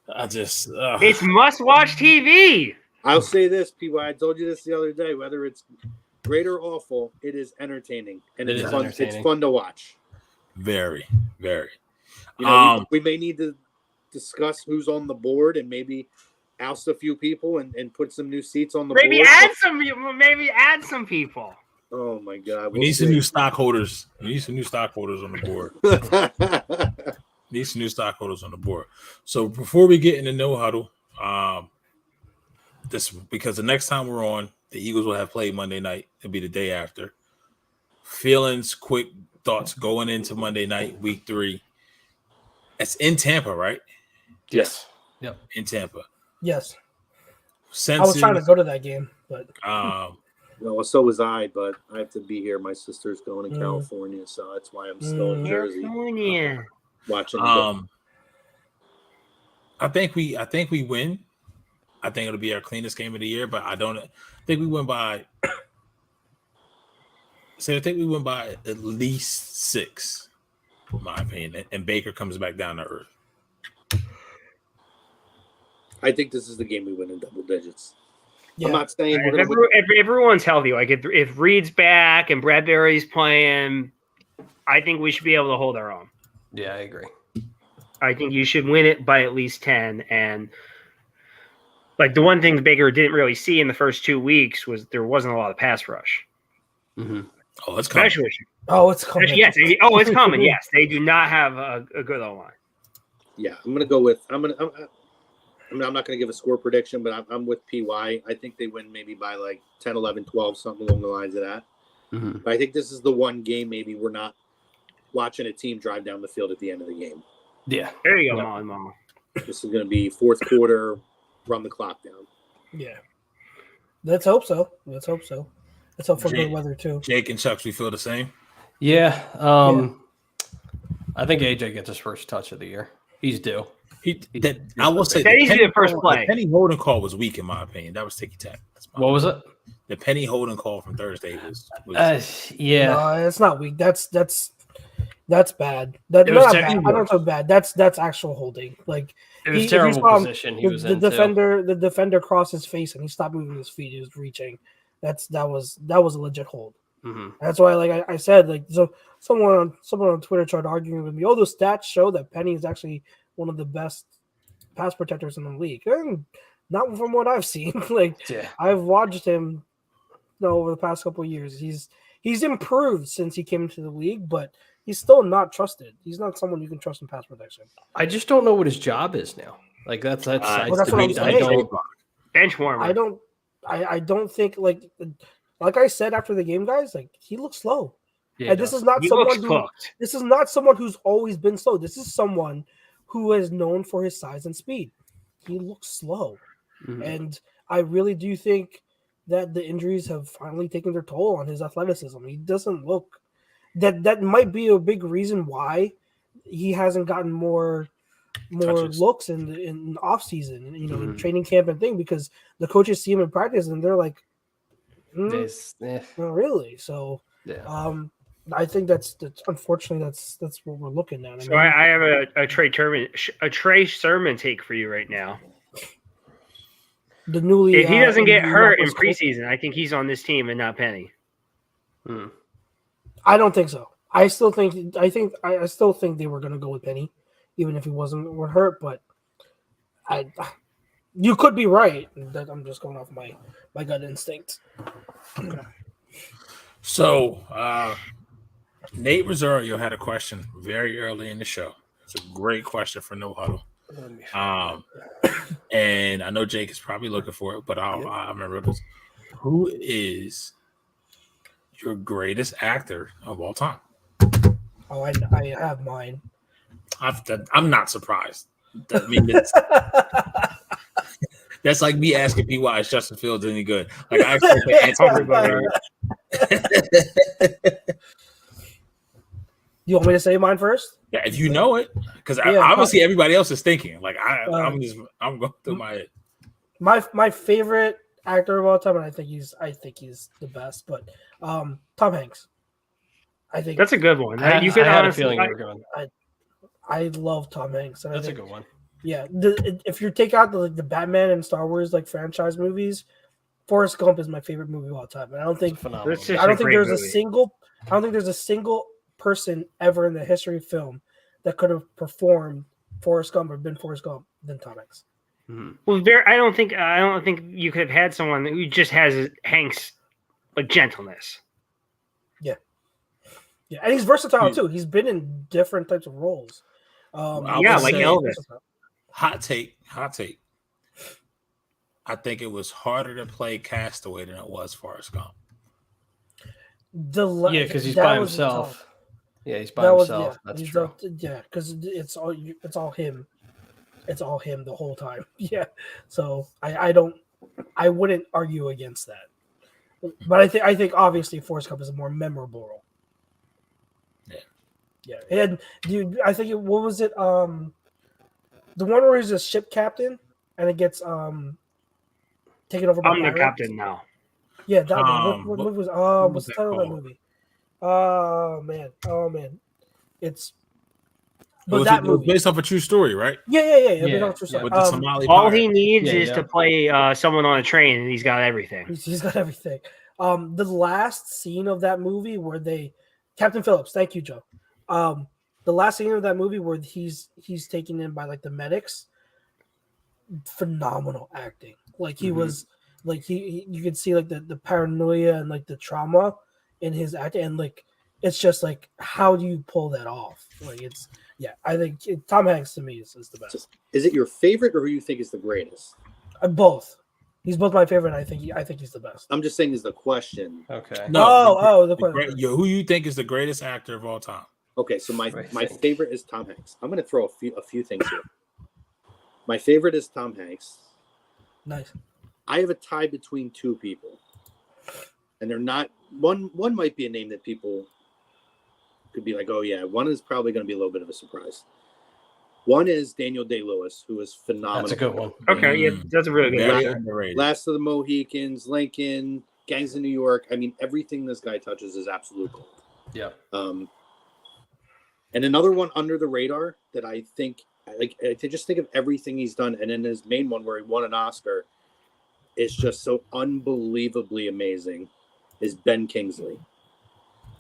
It's must-watch TV. I'll say this, people. I told you this the other day. Whether it's great or awful, it is entertaining, and it's fun. It's fun to watch. Very, very. We may need to discuss who's on the board and maybe oust a few people and put some new seats on the board. Maybe add some people. Oh my God! We need some new stockholders. We need some new stockholders on the board. Need some new stockholders on the board. So before we get into no huddle, because the next time we're on, the Eagles will have played Monday night. It'll be the day after. Feelings, quick thoughts going into Monday night, week 3. It's in Tampa, right? Yes. Yep. In Tampa. Yes. I was trying to go to that game, but well, so was I, but I have to be here. My sister's going to California, so that's why I'm still in Jersey. California. Watching. I think we win. I think it'll be our cleanest game of the year, but I think we win by. I think we win by at least 6, in my opinion. And Baker comes back down to earth. I think this is the game we win in double digits. Yeah. I'm not saying if everyone's healthy, like if Reed's back and Bradbury's playing, I think we should be able to hold our own. Yeah, I agree. I think you should win it by at least 10. And like the one thing Baker didn't really see in the first 2 weeks was there wasn't a lot of pass rush. Mm-hmm. Oh, it's coming. It's coming. Yes. It's coming. Yes, they do not have a good O-line. Yeah, I'm gonna go with. I'm not going to give a score prediction, but I'm with PY. I think they win maybe by like 10, 11, 12, something along the lines of that. Mm-hmm. But I think this is the one game maybe we're not watching a team drive down the field at the end of the game. Yeah. There you go, Mama. This is going to be fourth quarter, run the clock down. Yeah. Let's hope so. Let's hope for good weather, too. Jake and Chucks, we feel the same? Yeah. I think AJ gets his first touch of the year. He's due. I will say that needs to be the first play. The Penny Holden call was weak in my opinion. That was ticky tack. What was it? The Penny holding call from Thursday was yeah. No, it's not weak. That's bad. That It was not ter- bad. I don't know bad. That's actual holding. Like It was if you terrible saw him, position he was in, too. the defender crossed his face and he stopped moving his feet. He was reaching. That was a legit hold. Mhm. That's why, like I said, like so someone on Twitter tried arguing with me. Oh, the stats show that Penny is actually one of the best pass protectors in the league. Not from what I've seen. Like Yeah. I've watched him over the past couple of years. He's improved since he came into the league, but he's still not trusted. He's not someone you can trust in pass protection. I just don't know what his job is now. Like that's what I'm saying. Bench warmer. I don't think like I said after the game, guys. Like he looks slow. Yeah, and this is not He someone looks cooked. This is not someone who's always been slow. This is someone who is known for his size and speed. He looks slow, and I really do think that the injuries have finally taken their toll on his athleticism. He doesn't look that might be a big reason why he hasn't gotten more Touches. looks in off season, in training camp and thing, because the coaches see him in practice and they're like, not really. So I think that's unfortunately that's what we're looking at. So I have a Trey Sermon take for you right now. The newly, if he doesn't get hurt in Indianapolis preseason, I think he's on this team and not Penny. I don't think so. I still think they were going to go with Penny, even if he wasn't hurt. But you could be right. I'm just going off my gut instinct. So Nate Rosario had a question very early in the show. It's a great question for No Huddle. And I know Jake is probably looking for it, but I remember this. Who is your greatest actor of all time? Oh, I have mine. I'm not surprised. I mean, that's like me asking me why is Justin Fields any good. Like I expect the answer everybody. You want me to say mine first? Yeah, if you know it, because obviously everybody else is thinking. Like I'm going through my head. My favorite actor of all time, and I think he's the best. But Tom Hanks. I think that's a good one. I had a feeling you were going. I love Tom Hanks. And that's a good one. Yeah, if you take out the Batman and Star Wars like franchise movies, Forrest Gump is my favorite movie of all time. And I don't think there's a single person ever in the history of film that could have performed Forrest Gump or been Forrest Gump than Tom Hanks. Well, I don't think you could have had someone who just has Hanks like gentleness. Yeah, and he's versatile too. He's been in different types of roles. Like Elvis. Hot take. I think it was harder to play Castaway than it was Forrest Gump. Because he's by himself. Yeah, he's by himself. That's true. Because it's all him. It's all him the whole time. Yeah. So I wouldn't argue against that. But I think obviously Forrest Gump is a more memorable role. Yeah. And dude, I think what was it? The one where he's a ship captain and it gets taken over by I'm the pirates? captain now. Yeah, that one. What movie was what's the title of that movie? Oh man. It's it was based off a true story, right? Yeah. With the Somali all pirate. he needs is to play someone on a train, and he's got everything. He's got everything. The last scene of that movie where Captain Phillips, thank you, Joe. The last scene of that movie where he's taken in by like the medics, phenomenal acting. Like he was like you could see like the paranoia and like the trauma in his acting, and like it's just like how do you pull that off? Like I think Tom Hanks to me is the best. Is it your favorite or who you think is the greatest? Both. He's both my favorite. I think he's the best. I'm just saying is the question. Okay. The question. Who you think is the greatest actor of all time? Okay, so my favorite is Tom Hanks. I'm going to throw a few things here. My favorite is Tom Hanks. Nice. I have a tie between two people, and they're not one. One might be a name that people could be like, "Oh yeah." One is probably going to be a little bit of a surprise. One is Daniel Day-Lewis, who is phenomenal. That's a good one. Okay, yeah, that's a really good one. Last of the Mohicans, Lincoln, Gangs in New York. I mean, everything this guy touches is absolute gold. Yeah. And another one under the radar that I think, like, to just think of everything he's done, and then his main one where he won an Oscar is just so unbelievably amazing, is Ben Kingsley.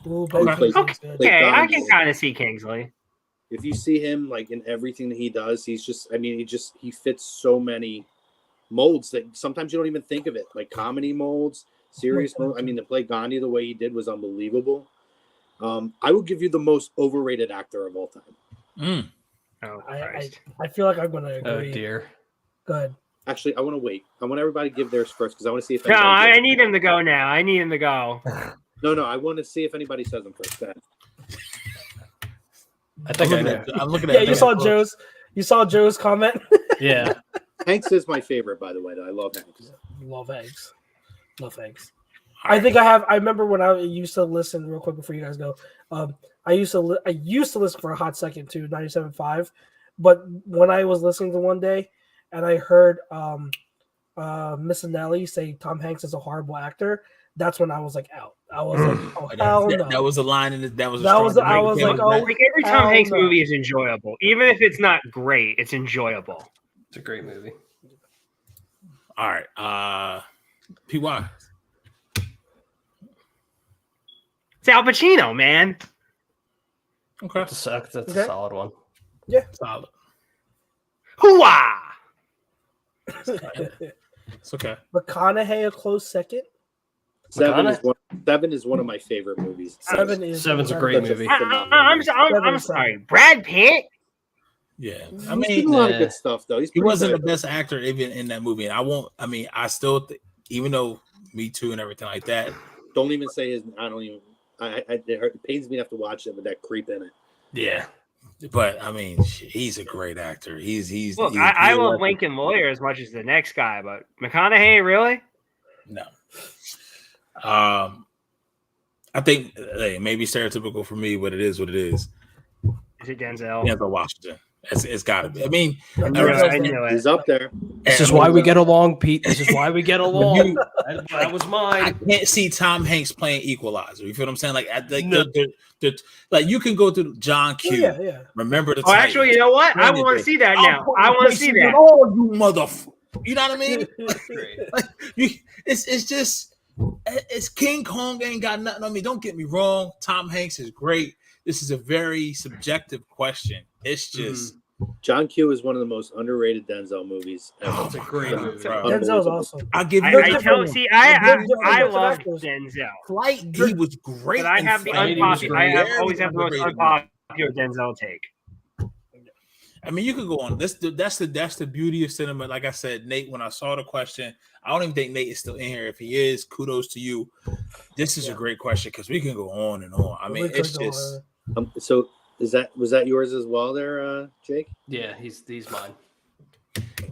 Ooh, Okay, I can kind of see Kingsley. If you see him like in everything that he does, he's just, I mean, he fits so many molds that sometimes you don't even think of it, like comedy molds, serious molds. I mean, to play Gandhi the way he did was unbelievable. I would give you the most overrated actor of all time. Oh, I feel like I'm going to agree. Oh, dear. Go ahead. Actually, I want to wait. I want everybody to give theirs first because I want to see if. No, I need him to go now. I need him to go. No, I want to see if anybody says them first. Go ahead. I think I'm looking at. Yeah, you saw Joe's comment. Yeah. Hanks is my favorite, by the way. Though I love Hanks. Love Hanks. I remember when I used to listen real quick before you guys go. I used to listen for a hot second to 97.5, but when I was listening to one day and I heard Miss Nelly say Tom Hanks is a horrible actor, that's when I was like out. I was like, oh hell no. That was a line in it. I was like, every Tom Hanks movie is enjoyable, even if it's not great. It's enjoyable. It's a great movie. All right, PY. It's Al Pacino, man. Okay, that's a solid one. Yeah, solid. Hooah! It's okay. McConaughey a close second. Seven is one of my favorite movies. Seven's a great movie. I'm sorry, Brad Pitt. Yeah, I mean, he's a lot of good stuff though. He wasn't the best actor even in that movie. And I still, even though Me Too and everything like that. Don't even say his. I don't even. It pains me to have to watch it with that creep in it. Yeah, but I mean, he's a great actor. Look, I love Lincoln Lawyer as much as the next guy, but McConaughey, really? No. I think maybe stereotypical for me, but it is what it is. Is it Denzel? Denzel Washington. It's got to be. I mean, I knew it. He's up there. This is why we get along, Pete. This is why we get along. That was mine. I can't see Tom Hanks playing Equalizer. You feel what I'm saying? Like you can go to John Q. Yeah. Remember the Titans. Actually, you know what? I want to see that now. I want to see that. Oh, you motherfucker! You know what I mean? It's just King Kong ain't got nothing on me. Don't get me wrong. Tom Hanks is great. This is a very subjective question. It's just John Q is one of the most underrated Denzel movies ever. It's a great movie. Denzel's awesome. I'll give you. I love Denzel. Flight D was great. But I have the unpopular. Always have the most unpopular Denzel take. I mean, you could go on. That's the beauty of cinema. Like I said, Nate, when I saw the question, I don't even think Nate is still in here. If he is, kudos to you. This is a great question because we can go on and on. I mean, it's just. So was that yours as well, there, Jake? Yeah, he's mine.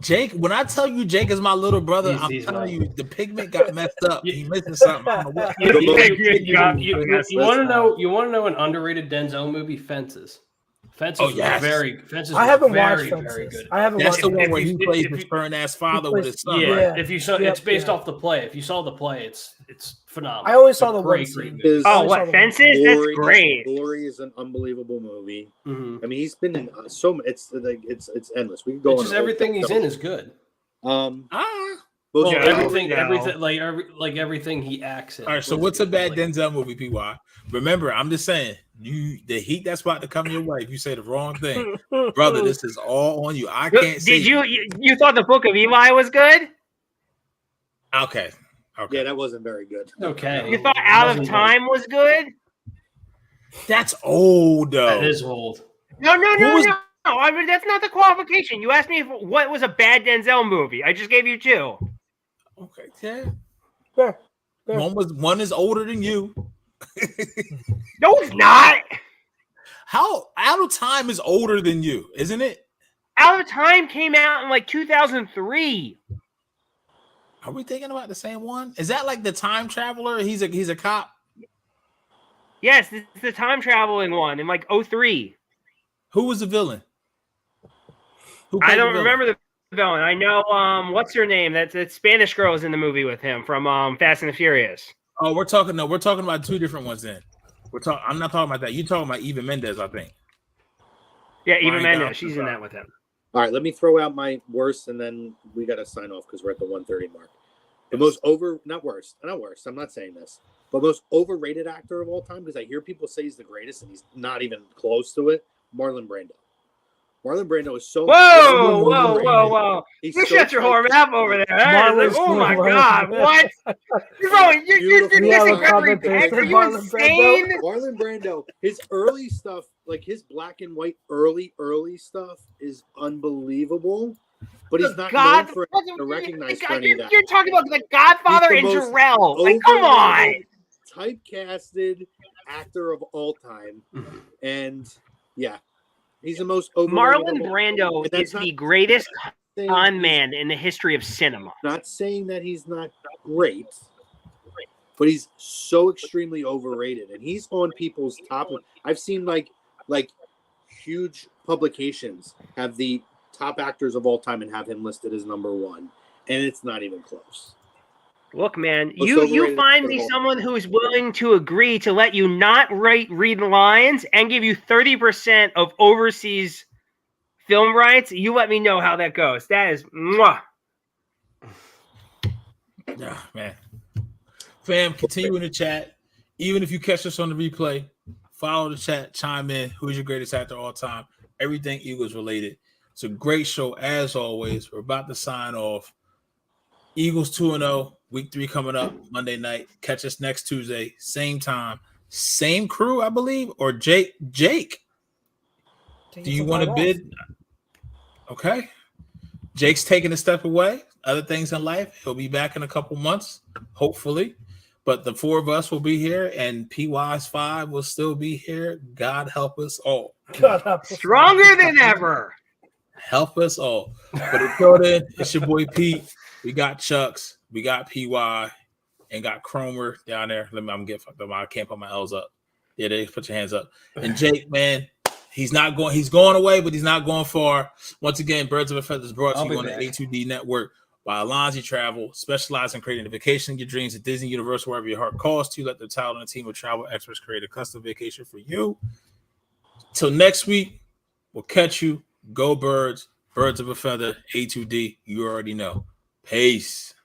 Jake, when I tell you Jake is my little brother, I'm telling you the pigment got messed up. He missing something. I don't know what. You want to know an underrated Denzel movie? Fences. Fences. Fences. I haven't watched Fences. Very good. I haven't watched. That's the one where he plays his stern ass father with his son. Yeah. Right? If you saw, it's based off the play. If you saw the play, it's phenomenal. I only saw the great movie. What Fences? That's great. Glory is an unbelievable movie. Mm-hmm. I mean, he's been in so much. It's endless. We can go on. Just everything he's in is good. Everything he acts in. All right, so what's a bad Denzel movie, PY? Remember, I'm just saying, the heat that's about to come your way if you say the wrong thing, brother. This is all on you. I can't say. Did you thought the Book of Eli was good? Okay. Yeah, that wasn't very good. Okay. You thought Out of Time was good? That's old though. That is old. No. I mean, that's not the qualification. You asked me what was a bad Denzel movie. I just gave you two. Okay, yeah. Fair. One is older than you. No, it's not. How Out of Time is older than you, isn't it? Out of Time came out in like 2003. Are we thinking about the same one? Is that like the time traveler? He's a cop. Yes, this is the time traveling one in like 2003. Who was the villain? I don't remember the going. I know. What's her name? That Spanish girl is in the movie with him from Fast and the Furious. Oh, we're talking about two different ones. Then I'm not talking about that. You're talking about Eva Mendes, I think. Yeah, Eva Mendes. She's in that with him. All right, let me throw out my worst, and then we got to sign off because we're at the 1:30 mark. The most not worst. I'm not saying this, but most overrated actor of all time, because I hear people say he's the greatest, and he's not even close to it. Marlon Brando. Marlon Brando is so. Whoa! You shut your whore mouth over there. Oh my God! What? You're disagreeing. Are you insane? Marlon Brando. His early stuff, like his black and white early stuff, is unbelievable. But he's not known for to recognize for any of that. You're talking about the Godfather and Jarrell. Like, come on. Typecasted actor of all time, and yeah. He's the most overrated. Marlon Brando is the greatest con man in the history of cinema. Not saying that he's not great, but he's so extremely overrated, and he's on people's top. I've seen like huge publications have the top actors of all time and have him listed as number one, and it's not even close. Look, man, you find me someone who is willing to agree to let you not read the lines and give you 30% of overseas film rights. You let me know how that goes. That is mwah. Yeah, man. Fam, continue in the chat. Even if you catch us on the replay, follow the chat, chime in. Who's your greatest actor of all time? Everything Eagles related. It's a great show as always. We're about to sign off. Eagles 2-0. Week 3 coming up Monday night. Catch us next Tuesday, same time, same crew, I believe. Or Jake, do you want to bid? Okay. Jake's taking a step away. Other things in life. He'll be back in a couple months, hopefully. But the 4 of us will be here, and PY's 5 will still be here. God help us all. Stronger than ever. Help us all. But until then, it's your boy Pete. We got Chucks. We got PY and got Cromer down there. I'm getting fucked up. I can't put my L's up. Yeah, they put your hands up. And Jake, man, he's going away, but he's not going far. Once again, Birds of a Feather is brought to you on the A2D network by Alonzi Travel, specializing in creating a vacation, your dreams at Disney, Universal, wherever your heart calls to. Let the talent and team of travel experts create a custom vacation for you. Till next week, we'll catch you. Go Birds, Birds of a Feather, A2D. You already know. Peace.